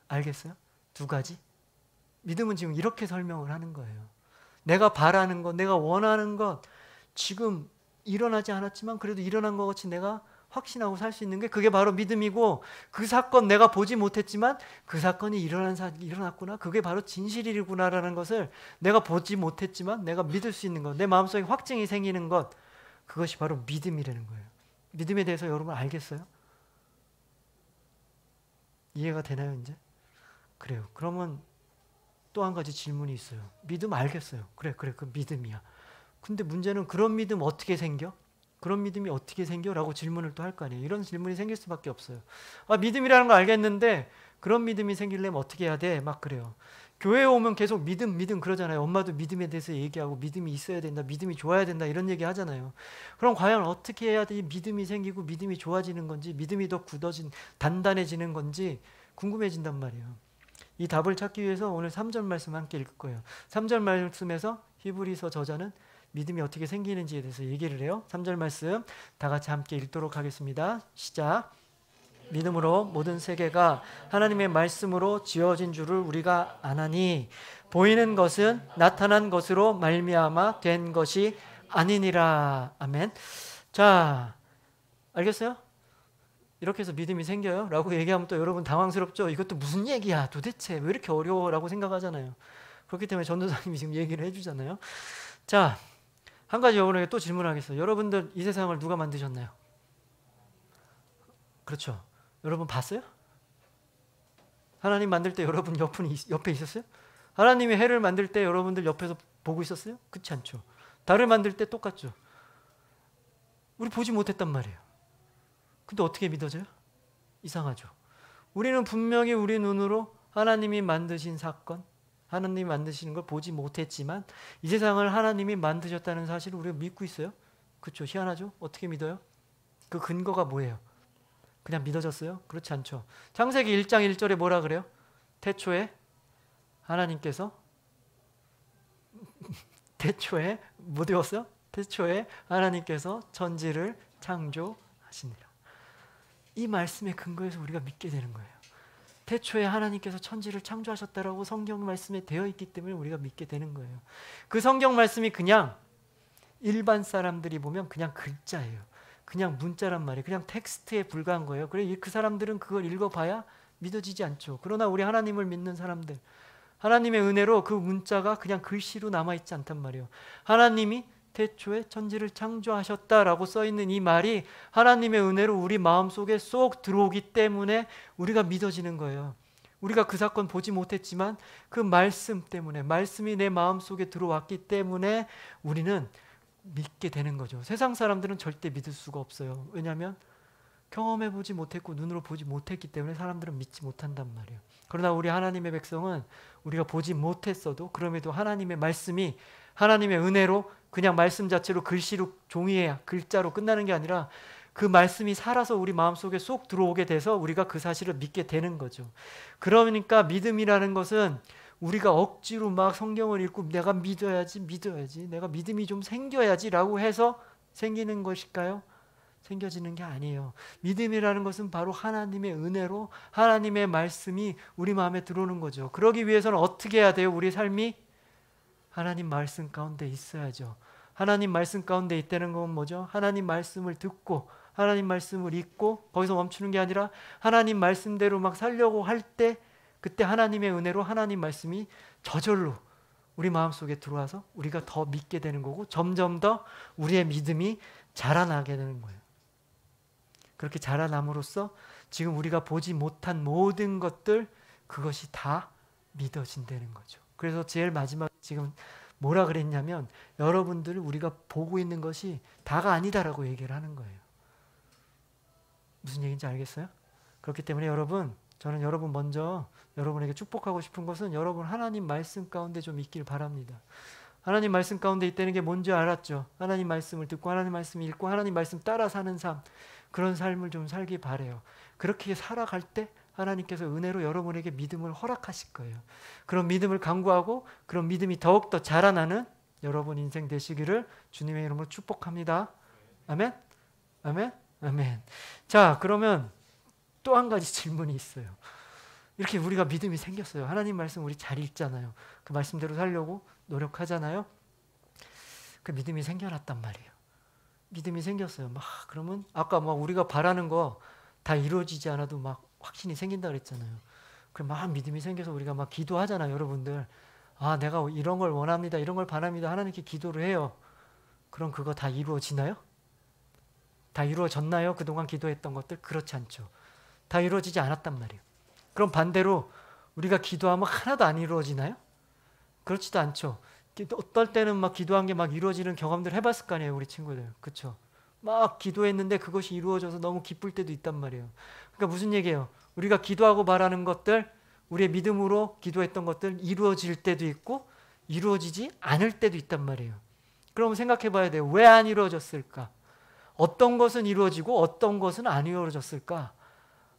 알겠어요? 두 가지. 믿음은 지금 이렇게 설명을 하는 거예요. 내가 바라는 것, 내가 원하는 것, 지금 일어나지 않았지만 그래도 일어난 것 같이 내가 확신하고 살 수 있는 게 그게 바로 믿음이고, 그 사건 내가 보지 못했지만 그 사건이 일어났구나, 그게 바로 진실이구나라는 것을 내가 보지 못했지만 내가 믿을 수 있는 것, 내 마음속에 확증이 생기는 것, 그것이 바로 믿음이라는 거예요. 믿음에 대해서 여러분 알겠어요? 이해가 되나요 이제? 그래요. 그러면 또 한 가지 질문이 있어요. 믿음 알겠어요. 그래 그 믿음이야. 근데 문제는 그런 믿음 어떻게 생겨? 그런 믿음이 어떻게 생겨? 라고 질문을 또 할 거 아니에요. 이런 질문이 생길 수밖에 없어요. 믿음이라는 거 알겠는데 그런 믿음이 생기려면 어떻게 해야 돼? 막 그래요. 교회에 오면 계속 믿음 그러잖아요. 엄마도 믿음에 대해서 얘기하고 믿음이 있어야 된다, 믿음이 좋아야 된다 이런 얘기 하잖아요. 그럼 과연 어떻게 해야 돼? 믿음이 생기고 믿음이 좋아지는 건지, 믿음이 더 단단해지는 건지 궁금해진단 말이에요. 이 답을 찾기 위해서 오늘 3절 말씀 함께 읽을 거예요. 3절 말씀에서 히브리서 저자는 믿음이 어떻게 생기는지에 대해서 얘기를 해요. 3절 말씀 다 같이 함께 읽도록 하겠습니다. 시작. 믿음으로 모든 세계가 하나님의 말씀으로 지어진 줄을 우리가 아나니 보이는 것은 나타난 것으로 말미암아 된 것이 아니니라. 아멘. 자, 알겠어요? 이렇게 해서 믿음이 생겨요? 라고 얘기하면 또 여러분 당황스럽죠? 이것도 무슨 얘기야 도대체, 왜 이렇게 어려워? 라고 생각하잖아요. 그렇기 때문에 전도사님이 지금 얘기를 해주잖아요. 자, 한 가지 여러분에게 또 질문하겠어요. 여러분들 이 세상을 누가 만드셨나요? 그렇죠. 여러분 봤어요? 하나님 만들 때 여러분 옆에 있었어요? 하나님이 해를 만들 때 여러분들 옆에서 보고 있었어요? 그렇지 않죠. 달을 만들 때 똑같죠. 우리 보지 못했단 말이에요. 근데 어떻게 믿어져요? 이상하죠. 우리는 분명히 우리 눈으로 하나님이 만드신 사건, 하나님이 만드시는 걸 보지 못했지만 이 세상을 하나님이 만드셨다는 사실을 우리가 믿고 있어요. 그렇죠. 희한하죠. 어떻게 믿어요? 그 근거가 뭐예요? 그냥 믿어졌어요? 그렇지 않죠. 창세기 1장 1절에 뭐라 그래요? 태초에 하나님께서 태초에 뭐 되었어요? 태초에 하나님께서 천지를 창조하시니라. 이 말씀의 근거에서 우리가 믿게 되는 거예요. 태초에 하나님께서 천지를 창조하셨다라고 성경 말씀에 되어 있기 때문에 우리가 믿게 되는 거예요. 그 성경 말씀이 그냥 일반 사람들이 보면 그냥 글자예요. 그냥 문자란 말이에요. 그냥 텍스트에 불과한 거예요. 그래 그 사람들은 그걸 읽어봐야 믿어지지 않죠. 그러나 우리 하나님을 믿는 사람들, 하나님의 은혜로 그 문자가 그냥 글씨로 남아있지 않단 말이에요. 하나님이 태초에 천지를 창조하셨다라고 써있는 이 말이 하나님의 은혜로 우리 마음속에 쏙 들어오기 때문에 우리가 믿어지는 거예요. 우리가 그 사건 보지 못했지만 그 말씀 때문에, 말씀이 내 마음속에 들어왔기 때문에 우리는 믿게 되는 거죠. 세상 사람들은 절대 믿을 수가 없어요. 왜냐하면 경험해보지 못했고 눈으로 보지 못했기 때문에 사람들은 믿지 못한단 말이에요. 그러나 우리 하나님의 백성은 우리가 보지 못했어도 그럼에도 하나님의 말씀이 하나님의 은혜로 그냥 말씀 자체로 글씨로 종이에 글자로 끝나는 게 아니라 그 말씀이 살아서 우리 마음속에 쏙 들어오게 돼서 우리가 그 사실을 믿게 되는 거죠. 그러니까 믿음이라는 것은 우리가 억지로 막 성경을 읽고 내가 믿어야지 내가 믿음이 좀 생겨야지 라고 해서 생기는 것일까요? 생겨지는 게 아니에요. 믿음이라는 것은 바로 하나님의 은혜로 하나님의 말씀이 우리 마음에 들어오는 거죠. 그러기 위해서는 어떻게 해야 돼요? 우리 삶이 하나님 말씀 가운데 있어야죠. 하나님 말씀 가운데 있다는 건 뭐죠? 하나님 말씀을 듣고 하나님 말씀을 읽고 거기서 멈추는 게 아니라 하나님 말씀대로 막 살려고 할 때 그때 하나님의 은혜로 하나님 말씀이 저절로 우리 마음속에 들어와서 우리가 더 믿게 되는 거고 점점 더 우리의 믿음이 자라나게 되는 거예요. 그렇게 자라남으로써 지금 우리가 보지 못한 모든 것들 그것이 다 믿어진다는 거죠. 그래서 제일 마지막 지금 뭐라 그랬냐면 여러분들 우리가 보고 있는 것이 다가 아니다라고 얘기를 하는 거예요. 무슨 얘기인지 알겠어요? 그렇기 때문에 여러분, 저는 여러분 먼저 여러분에게 축복하고 싶은 것은 여러분 하나님 말씀 가운데 좀 있길 바랍니다. 하나님 말씀 가운데 있다는 게 뭔지 알았죠? 하나님 말씀을 듣고 하나님 말씀 읽고 하나님 말씀 따라 사는 삶, 그런 삶을 좀 살기 바래요. 그렇게 살아갈 때 하나님께서 은혜로 여러분에게 믿음을 허락하실 거예요. 그런 믿음을 강구하고 그런 믿음이 더욱더 자라나는 여러분 인생 되시기를 주님의 이름으로 축복합니다. 아멘? 아멘? 아멘. 자, 그러면 또 한 가지 질문이 있어요. 이렇게 우리가 믿음이 생겼어요. 하나님 말씀 우리 잘 읽잖아요. 그 말씀대로 살려고 노력하잖아요. 그 믿음이 생겨났단 말이에요. 믿음이 생겼어요. 막 그러면 아까 막 우리가 바라는 거 다 이루어지지 않아도 막 확신이 생긴다 그랬잖아요. 그럼 막 믿음이 생겨서 우리가 막 기도하잖아요, 여러분들. 아, 내가 이런 걸 원합니다. 이런 걸 바랍니다. 하나님께 기도를 해요. 그럼 그거 다 이루어지나요? 다 이루어졌나요? 그동안 기도했던 것들? 그렇지 않죠. 다 이루어지지 않았단 말이에요. 그럼 반대로 우리가 기도하면 하나도 안 이루어지나요? 그렇지도 않죠. 어떨 때는 막 기도한 게 막 이루어지는 경험들 해봤을 거 아니에요, 우리 친구들. 그렇죠? 막 기도했는데 그것이 이루어져서 너무 기쁠 때도 있단 말이에요. 그러니까 무슨 얘기예요? 우리가 기도하고 바라는 것들, 우리의 믿음으로 기도했던 것들 이루어질 때도 있고 이루어지지 않을 때도 있단 말이에요. 그럼 생각해 봐야 돼요. 왜 안 이루어졌을까? 어떤 것은 이루어지고 어떤 것은 안 이루어졌을까?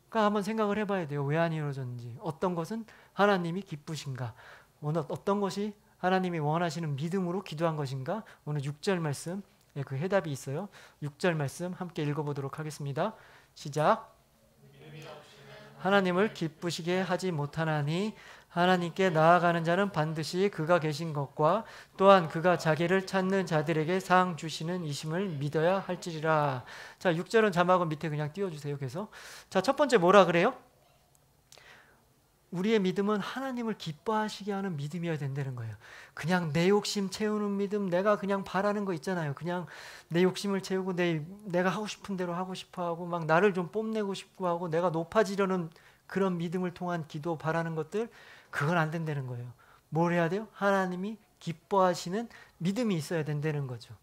그러니까 한번 생각을 해봐야 돼요. 왜 안 이루어졌는지. 어떤 것은 하나님이 기쁘신가? 어떤 것이 하나님이 원하시는 믿음으로 기도한 것인가? 오늘 6절 말씀, 그 해답이 있어요. 6절 말씀 함께 읽어보도록 하겠습니다. 시작. 하나님을 기쁘시게 하지 못하나니 하나님께 나아가는 자는 반드시 그가 계신 것과 또한 그가 자기를 찾는 자들에게 상 주시는 이심을 믿어야 할지리라. 자, 6절은 자막은 밑에 그냥 띄워주세요. 그래서 자, 첫 번째 뭐라 그래요? 우리의 믿음은 하나님을 기뻐하시게 하는 믿음이어야 된다는 거예요. 그냥 내 욕심 채우는 믿음, 내가 그냥 바라는 거 있잖아요. 그냥 내 욕심을 채우고 내가 하고 싶은 대로 하고 싶어 하고 막 나를 좀 뽐내고 싶고 하고 내가 높아지려는 그런 믿음을 통한 기도 바라는 것들, 그건 안 된다는 거예요. 뭘 해야 돼요? 하나님이 기뻐하시는 믿음이 있어야 된다는 거죠.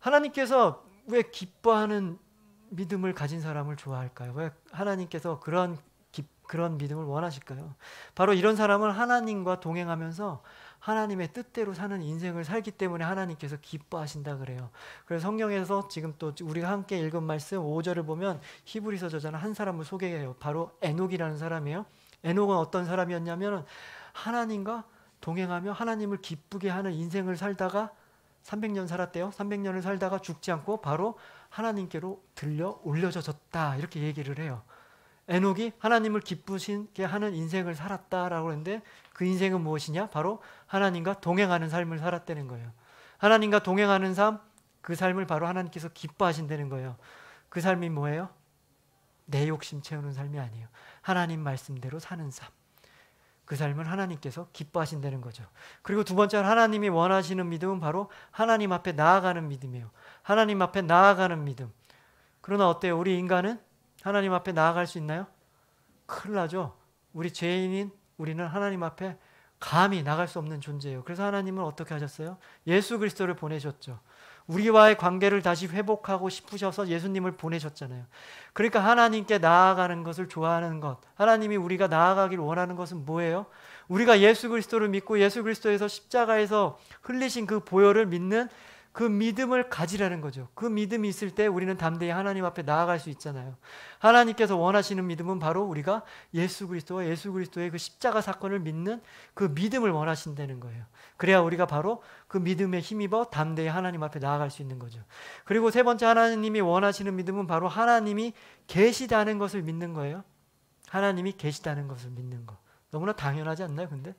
하나님께서 왜 기뻐하는 믿음을 가진 사람을 좋아할까요? 왜 하나님께서 그런 믿음을 원하실까요? 바로 이런 사람은 하나님과 동행하면서 하나님의 뜻대로 사는 인생을 살기 때문에 하나님께서 기뻐하신다 그래요. 그래서 성경에서 지금 또 우리가 함께 읽은 말씀 5절을 보면 히브리서 저자는 한 사람을 소개해요. 바로 에녹이라는 사람이에요. 에녹은 어떤 사람이었냐면 하나님과 동행하며 하나님을 기쁘게 하는 인생을 살다가 300년 살았대요. 300년을 살다가 죽지 않고 바로 하나님께로 들려 올려졌다 이렇게 얘기를 해요. 에녹이 하나님을 기쁘시게 하는 인생을 살았다라고 하는데 그 인생은 무엇이냐? 바로 하나님과 동행하는 삶을 살았다는 거예요. 하나님과 동행하는 삶, 그 삶을 바로 하나님께서 기뻐하신다는 거예요. 그 삶이 뭐예요? 내 욕심 채우는 삶이 아니에요. 하나님 말씀대로 사는 삶. 그 삶을 하나님께서 기뻐하신다는 거죠. 그리고 두 번째는 하나님이 원하시는 믿음은 바로 하나님 앞에 나아가는 믿음이에요. 하나님 앞에 나아가는 믿음. 그러나 어때요? 우리 인간은 하나님 앞에 나아갈 수 있나요? 큰일 나죠. 우리 죄인인 우리는 하나님 앞에 감히 나갈 수 없는 존재예요. 그래서 하나님은 어떻게 하셨어요? 예수 그리스도를 보내셨죠. 우리와의 관계를 다시 회복하고 싶으셔서 예수님을 보내셨잖아요. 그러니까 하나님께 나아가는 것을 좋아하는 것, 하나님이 우리가 나아가기를 원하는 것은 뭐예요? 우리가 예수 그리스도를 믿고 예수 그리스도에서 십자가에서 흘리신 그 보혈을 믿는 그 믿음을 가지라는 거죠. 그 믿음이 있을 때 우리는 담대히 하나님 앞에 나아갈 수 있잖아요. 하나님께서 원하시는 믿음은 바로 우리가 예수 그리스도와 예수 그리스도의 그 십자가 사건을 믿는 그 믿음을 원하신다는 거예요. 그래야 우리가 바로 그 믿음에 힘입어 담대히 하나님 앞에 나아갈 수 있는 거죠. 그리고 세 번째 하나님이 원하시는 믿음은 바로 하나님이 계시다는 것을 믿는 거예요. 하나님이 계시다는 것을 믿는 거. 너무나 당연하지 않나요? 근데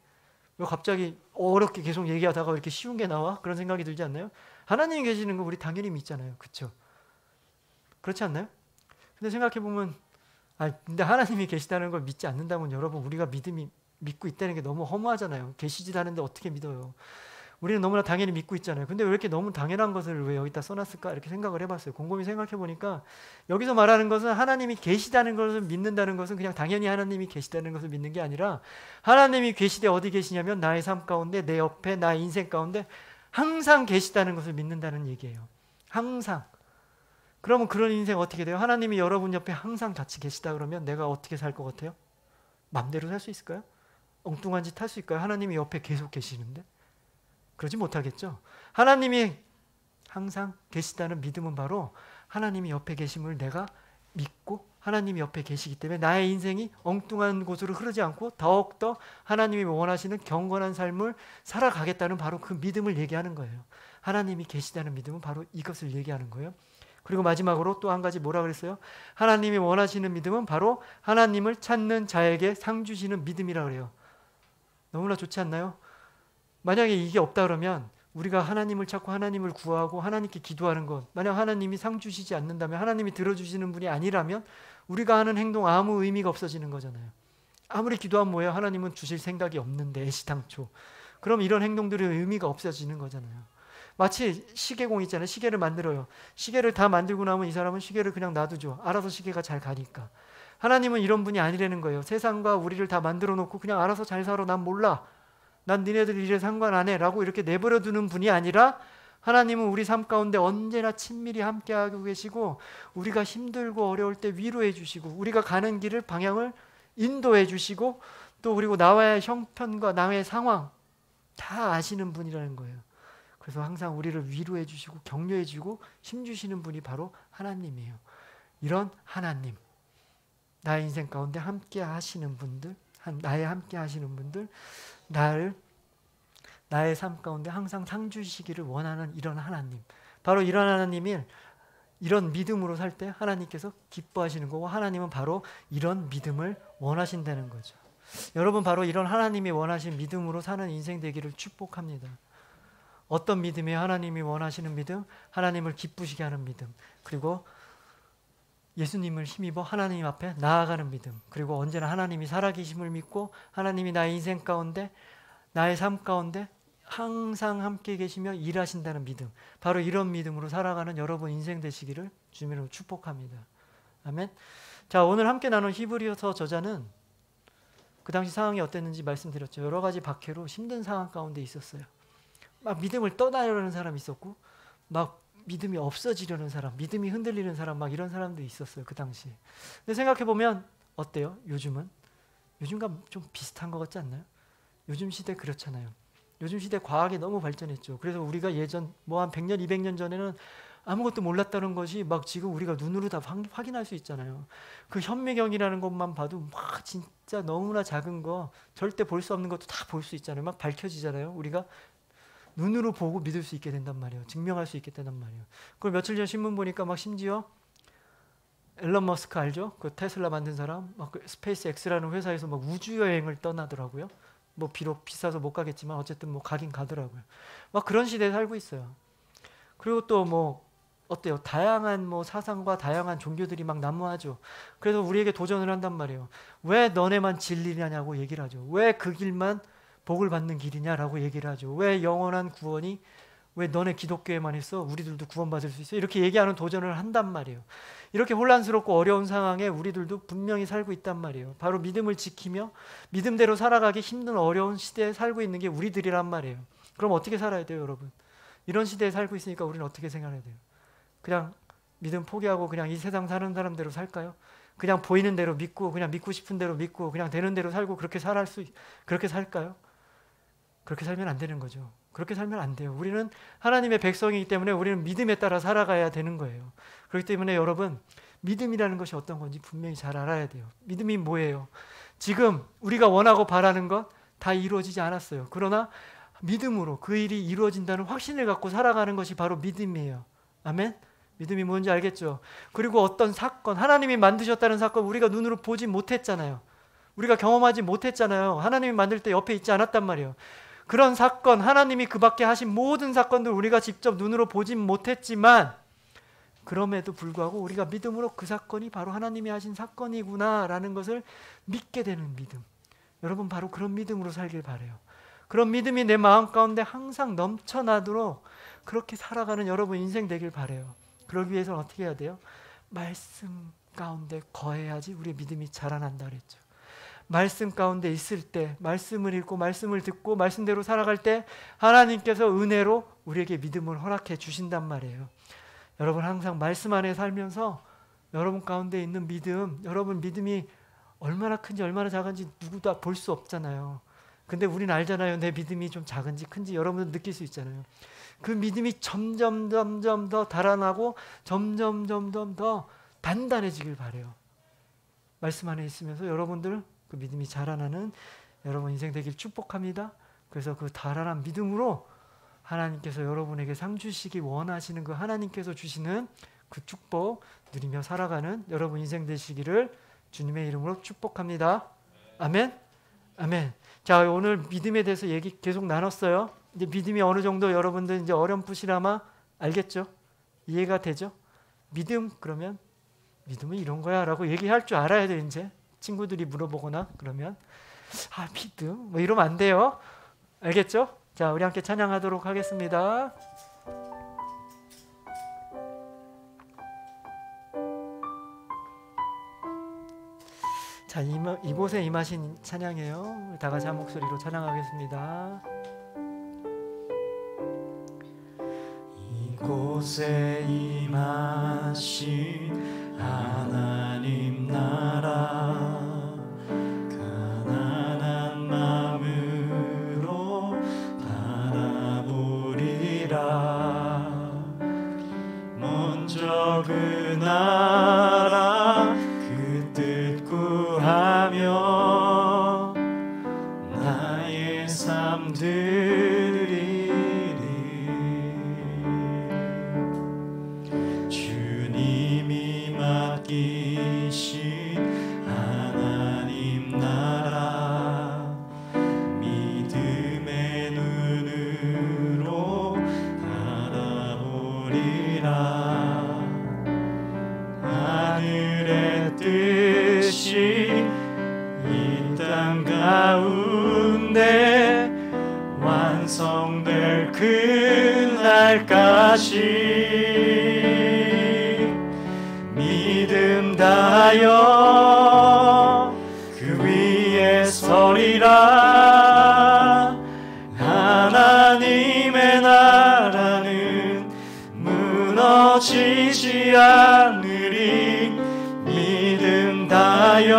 왜 갑자기 어렵게 계속 얘기하다가 이렇게 쉬운 게 나와? 그런 생각이 들지 않나요? 하나님이 계시는 거 우리 당연히 믿잖아요. 그렇죠? 그렇지 않나요? 근데 생각해 보면 근데 하나님이 계시다는 걸 믿지 않는다면 여러분 우리가 믿고 있다는 게 너무 허무하잖아요. 계시지도 않은데 어떻게 믿어요? 우리는 너무나 당연히 믿고 있잖아요. 근데 왜 이렇게 너무 당연한 것을 왜 여기다 써놨을까? 이렇게 생각을 해봤어요. 곰곰이 생각해 보니까 여기서 말하는 것은 하나님이 계시다는 것을 믿는다는 것은 그냥 당연히 하나님이 계시다는 것을 믿는 게 아니라 하나님이 계시되 어디 계시냐면 나의 삶 가운데 내 옆에 나의 인생 가운데 항상 계시다는 것을 믿는다는 얘기예요. 항상. 그러면 그런 인생 어떻게 돼요? 하나님이 여러분 옆에 항상 같이 계시다 그러면 내가 어떻게 살 것 같아요? 맘대로 살 수 있을까요? 엉뚱한 짓 할 수 있을까요? 하나님이 옆에 계속 계시는데? 그러지 못하겠죠. 하나님이 항상 계시다는 믿음은 바로 하나님이 옆에 계심을 내가 믿고 하나님이 옆에 계시기 때문에 나의 인생이 엉뚱한 곳으로 흐르지 않고 더욱더 하나님이 원하시는 경건한 삶을 살아가겠다는 바로 그 믿음을 얘기하는 거예요. 하나님이 계시다는 믿음은 바로 이것을 얘기하는 거예요. 그리고 마지막으로 또 한 가지 뭐라 그랬어요? 하나님이 원하시는 믿음은 바로 하나님을 찾는 자에게 상 주시는 믿음이라 그래요. 너무나 좋지 않나요? 만약에 이게 없다 그러면 우리가 하나님을 찾고 하나님을 구하고 하나님께 기도하는 것, 만약 하나님이 상 주시지 않는다면, 하나님이 들어주시는 분이 아니라면 우리가 하는 행동 아무 의미가 없어지는 거잖아요. 아무리 기도하면 뭐예요? 하나님은 주실 생각이 없는데 애시당초. 그럼 이런 행동들의 의미가 없어지는 거잖아요. 마치 시계공 있잖아요. 시계를 만들어요. 시계를 다 만들고 나면 이 사람은 시계를 그냥 놔두죠. 알아서 시계가 잘 가니까. 하나님은 이런 분이 아니라는 거예요. 세상과 우리를 다 만들어 놓고 그냥 알아서 잘 살아. 난 몰라. 난 니네들 일에 상관 안 해. 라고 이렇게 내버려 두는 분이 아니라 하나님은 우리 삶 가운데 언제나 친밀히 함께하고 계시고 우리가 힘들고 어려울 때 위로해 주시고 우리가 가는 길을 방향을 인도해 주시고 또 그리고 나와의 형편과 나의 상황 다 아시는 분이라는 거예요. 그래서 항상 우리를 위로해 주시고 격려해 주고 힘 주시는 분이 바로 하나님이에요. 이런 하나님, 나의 인생 가운데 함께 하시는 분들, 나의 함께 하시는 분들, 나의 삶 가운데 항상 상 주시기를 원하는 이런 하나님, 바로 이런 하나님이 이런 믿음으로 살 때 하나님께서 기뻐하시는 거고 하나님은 바로 이런 믿음을 원하신다는 거죠. 여러분 바로 이런 하나님이 원하신 믿음으로 사는 인생 되기를 축복합니다. 어떤 믿음이에요? 하나님이 원하시는 믿음, 하나님을 기쁘시게 하는 믿음, 그리고 예수님을 힘입어 하나님 앞에 나아가는 믿음, 그리고 언제나 하나님이 살아계심을 믿고 하나님이 나의 인생 가운데 나의 삶 가운데 항상 함께 계시며 일하신다는 믿음, 바로 이런 믿음으로 살아가는 여러분 인생 되시기를 주님으로 축복합니다. 아멘. 자, 오늘 함께 나눈 히브리서 저자는 그 당시 상황이 어땠는지 말씀드렸죠. 여러 가지 박해로 힘든 상황 가운데 있었어요. 막 믿음을 떠나려는 사람이 있었고 막 믿음이 없어지려는 사람, 믿음이 흔들리는 사람, 막 이런 사람도 있었어요. 그 당시에. 근데 생각해보면 어때요? 요즘은? 요즘과 좀 비슷한 것 같지 않나요? 요즘 시대 그렇잖아요. 요즘 시대 과학이 너무 발전했죠. 그래서 우리가 예전 뭐 한 100년, 200년 전에는 아무것도 몰랐다는 것이 막 지금 우리가 눈으로 다 확인할 수 있잖아요. 그 현미경이라는 것만 봐도 막 진짜 너무나 작은 거, 절대 볼 수 없는 것도 다 볼 수 있잖아요. 막 밝혀지잖아요. 우리가 눈으로 보고 믿을 수 있게 된단 말이에요. 증명할 수 있게 된단 말이에요. 그걸 며칠 전 신문 보니까 막 심지어 앨런 머스크 알죠? 그 테슬라 만든 사람, 막 그 스페이스 X라는 회사에서 막 우주 여행을 떠나더라고요. 뭐 비록 비싸서 못 가겠지만 어쨌든 뭐 가긴 가더라고요. 막 그런 시대에 살고 있어요. 그리고 또 뭐 어때요? 다양한 뭐 사상과 다양한 종교들이 막 난무하죠. 그래서 우리에게 도전을 한단 말이에요. 왜 너네만 진리냐고 얘기를 하죠. 왜 그 길만 복을 받는 길이냐라고 얘기를 하죠. 왜 영원한 구원이 왜 너네 기독교에만 있어? 우리들도 구원받을 수 있어? 이렇게 얘기하는 도전을 한단 말이에요. 이렇게 혼란스럽고 어려운 상황에 우리들도 분명히 살고 있단 말이에요. 바로 믿음을 지키며 믿음대로 살아가기 힘든 어려운 시대에 살고 있는 게 우리들이란 말이에요. 그럼 어떻게 살아야 돼요, 여러분? 이런 시대에 살고 있으니까 우리는 어떻게 생각해야 돼요? 그냥 믿음 포기하고 그냥 이 세상 사는 사람대로 살까요? 그냥 보이는 대로 믿고 그냥 믿고 싶은 대로 믿고 그냥 되는 대로 살고 그렇게 살까요? 그렇게 살면 안 되는 거죠. 그렇게 살면 안 돼요. 우리는 하나님의 백성이기 때문에 우리는 믿음에 따라 살아가야 되는 거예요. 그렇기 때문에 여러분, 믿음이라는 것이 어떤 건지 분명히 잘 알아야 돼요. 믿음이 뭐예요? 지금 우리가 원하고 바라는 것 다 이루어지지 않았어요. 그러나 믿음으로 그 일이 이루어진다는 확신을 갖고 살아가는 것이 바로 믿음이에요. 아멘? 믿음이 뭔지 알겠죠? 그리고 어떤 사건, 하나님이 만드셨다는 사건 우리가 눈으로 보지 못했잖아요. 우리가 경험하지 못했잖아요. 하나님이 만들 때 옆에 있지 않았단 말이에요. 그런 사건, 하나님이 그 밖에 하신 모든 사건들 우리가 직접 눈으로 보진 못했지만 그럼에도 불구하고 우리가 믿음으로 그 사건이 바로 하나님이 하신 사건이구나라는 것을 믿게 되는 믿음. 여러분 바로 그런 믿음으로 살길 바라요. 그런 믿음이 내 마음 가운데 항상 넘쳐나도록 그렇게 살아가는 여러분 인생 되길 바라요. 그러기 위해서는 어떻게 해야 돼요? 말씀 가운데 거해야지 우리 믿음이 자라난다 그랬죠. 말씀 가운데 있을 때 말씀을 읽고 말씀을 듣고 말씀대로 살아갈 때 하나님께서 은혜로 우리에게 믿음을 허락해 주신단 말이에요. 여러분 항상 말씀 안에 살면서 여러분 가운데 있는 믿음, 여러분 믿음이 얼마나 큰지 얼마나 작은지 누구도 볼 수 없잖아요. 근데 우리는 알잖아요. 내 믿음이 좀 작은지 큰지 여러분은 느낄 수 있잖아요. 그 믿음이 점점 더 달아나고 점점 더 단단해지길 바라요. 말씀 안에 있으면서 여러분들 그 믿음이 자라나는 여러분 인생 되길 축복합니다. 그래서 그 달아난 믿음으로 하나님께서 여러분에게 상 주시기 원하시는 그 하나님께서 주시는 그 축복 누리며 살아가는 여러분 인생 되시기를 주님의 이름으로 축복합니다. 아멘. 아멘. 자, 오늘 믿음에 대해서 얘기 계속 나눴어요. 이제 믿음이 어느 정도 여러분들 이제 어렴풋이나마 알겠죠? 이해가 되죠? 믿음 그러면 믿음은 이런 거야라고 얘기할 줄 알아야 돼. 이제 친구들이 물어보거나 그러면 믿음 뭐 이러면 안 돼요. 알겠죠? 자, 우리 함께 찬양하도록 하겠습니다. 자, 이곳에 임하신 찬양이에요. 다 같이 한 목소리로 찬양하겠습니다. 이곳에 임하신 하나님 나라 가난한 마음으로 바라보리라. 먼저 그 나라 그 뜻 구하며 나의 삶 드리리. 주님이 맡기신 하나님 나라 믿음의 눈으로 바라보리라. 하늘의 뜻이 이 땅 가운데 완성될 그날까지 믿음 다하여 그 위에 서리라. 하나님의 나라는 무너지지 않으리. 믿음 다하여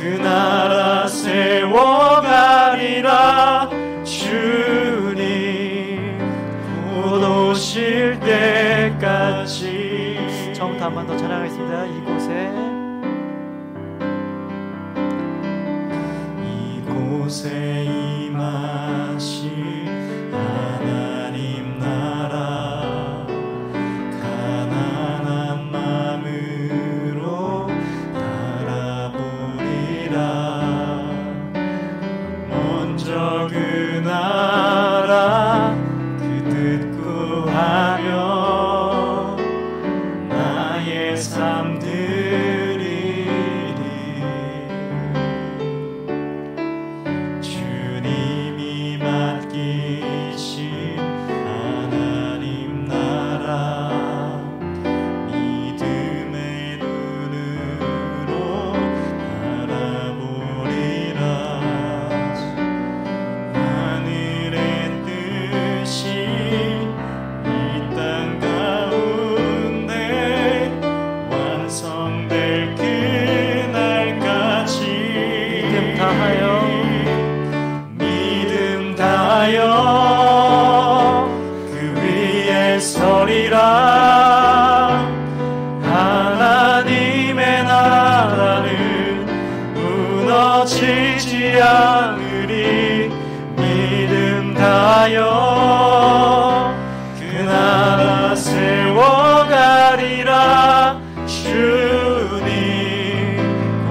그 나라 세워가리라. 주님 곧 오실 때까지. 처음부터 한 번 더 찬양하겠습니다. 이곳에 임하신 하나님 나라 가난한 마음으로 바라보리라. 먼저 그 나라 그 뜻 구하며 나의 삶 드리리. 주님이 맡기신 하나님 나라 믿음의 눈으로 바라보리라. 하늘의 뜻이 이 땅 가운데 완성될 그날까지 믿음 다하여 그 위에 서리라. 하나님의 나라는 무너지지 않으리. 믿음 다하여 그 나라 세워가리라. 주님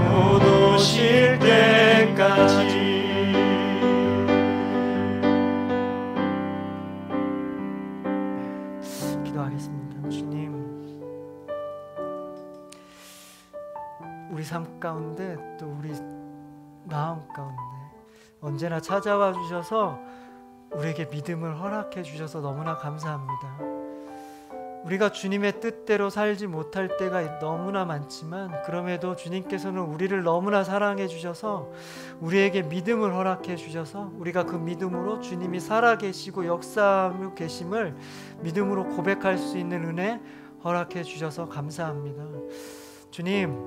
곧 오실 때까지. 기도하겠습니다. 주님, 우리 삶 가운데 또 우리 마음 가운데 언제나 찾아와 주셔서 우리에게 믿음을 허락해 주셔서 너무나 감사합니다. 우리가 주님의 뜻대로 살지 못할 때가 너무나 많지만 그럼에도 주님께서는 우리를 너무나 사랑해 주셔서 우리에게 믿음을 허락해 주셔서 우리가 그 믿음으로 주님이 살아계시고 역사하고 계심을 믿음으로 고백할 수 있는 은혜 허락해 주셔서 감사합니다. 주님,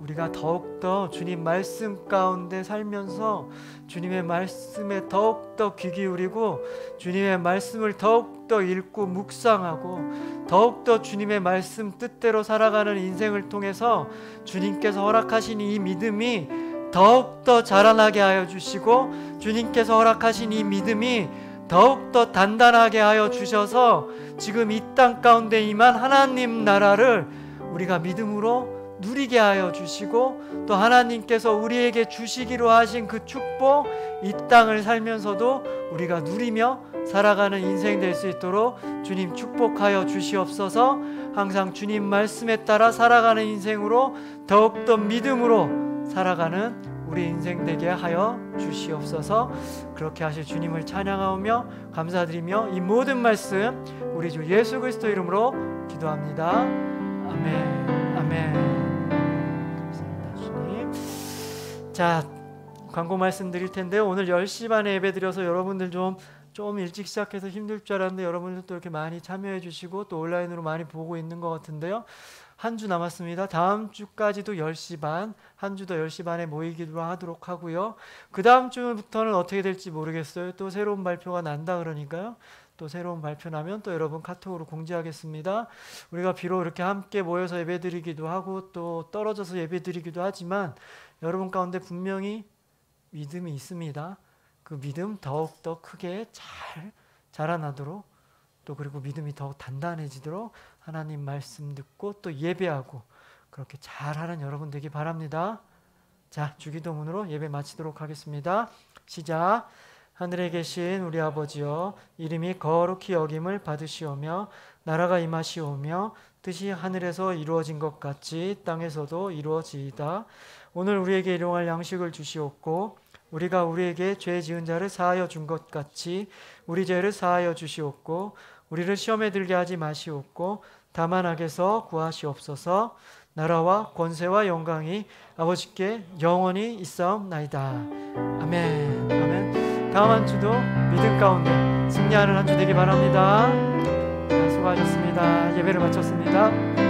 우리가 더욱더 주님 말씀 가운데 살면서 주님의 말씀에 더욱더 귀 기울이고 주님의 말씀을 더욱더 읽고 묵상하고 더욱더 주님의 말씀 뜻대로 살아가는 인생을 통해서 주님께서 허락하신 이 믿음이 더욱더 자라나게 하여 주시고 주님께서 허락하신 이 믿음이 더욱더 단단하게 하여 주셔서 지금 이 땅 가운데 임한 하나님 나라를 우리가 믿음으로 누리게 하여 주시고 또 하나님께서 우리에게 주시기로 하신 그 축복 이 땅을 살면서도 우리가 누리며 살아가는 인생 될 수 있도록 주님 축복하여 주시옵소서. 항상 주님 말씀에 따라 살아가는 인생으로 더욱더 믿음으로 살아가는 우리 인생 되게 하여 주시옵소서. 그렇게 하실 주님을 찬양하며 감사드리며 이 모든 말씀 우리 주 예수 그리스도 이름으로 기도합니다. 아멘. 아멘. 감사합니다 주님. 자, 광고 말씀 드릴 텐데요. 오늘 10시 반에 예배 드려서 여러분들 좀 일찍 시작해서 힘들 줄 알았는데 여러분들 또 이렇게 많이 참여해 주시고 또 온라인으로 많이 보고 있는 것 같은데요. 한 주 남았습니다. 다음 주까지도 10시 반, 한 주도 10시 반에 모이기로 하도록 하고요. 그 다음 주부터는 어떻게 될지 모르겠어요. 또 새로운 발표가 난다 그러니까요. 또 새로운 발표 나면 또 여러분 카톡으로 공지하겠습니다. 우리가 비록 이렇게 함께 모여서 예배드리기도 하고 또 떨어져서 예배드리기도 하지만 여러분 가운데 분명히 믿음이 있습니다. 그 믿음 더욱더 크게 잘 자라나도록 또 그리고 믿음이 더욱 단단해지도록 하나님 말씀 듣고 또 예배하고 그렇게 잘하는 여러분 되기 바랍니다. 자, 주기도문으로 예배 마치도록 하겠습니다. 시작. 하늘에 계신 우리 아버지여, 이름이 거룩히 여김을 받으시오며 나라가 임하시오며 뜻이 하늘에서 이루어진 것 같이 땅에서도 이루어지이다. 오늘 우리에게 일용할 양식을 주시옵고 우리가 우리에게 죄 지은 자를 사하여 준 것 같이 우리 죄를 사하여 주시옵고 우리를 시험에 들게 하지 마시옵고 다만 악에서 구하시옵소서. 나라와 권세와 영광이 아버지께 영원히 있사옵나이다. 아멘. 아멘. 다음 한 주도 믿음 가운데 승리하는 한 주 되기 바랍니다. 수고하셨습니다. 예배를 마쳤습니다.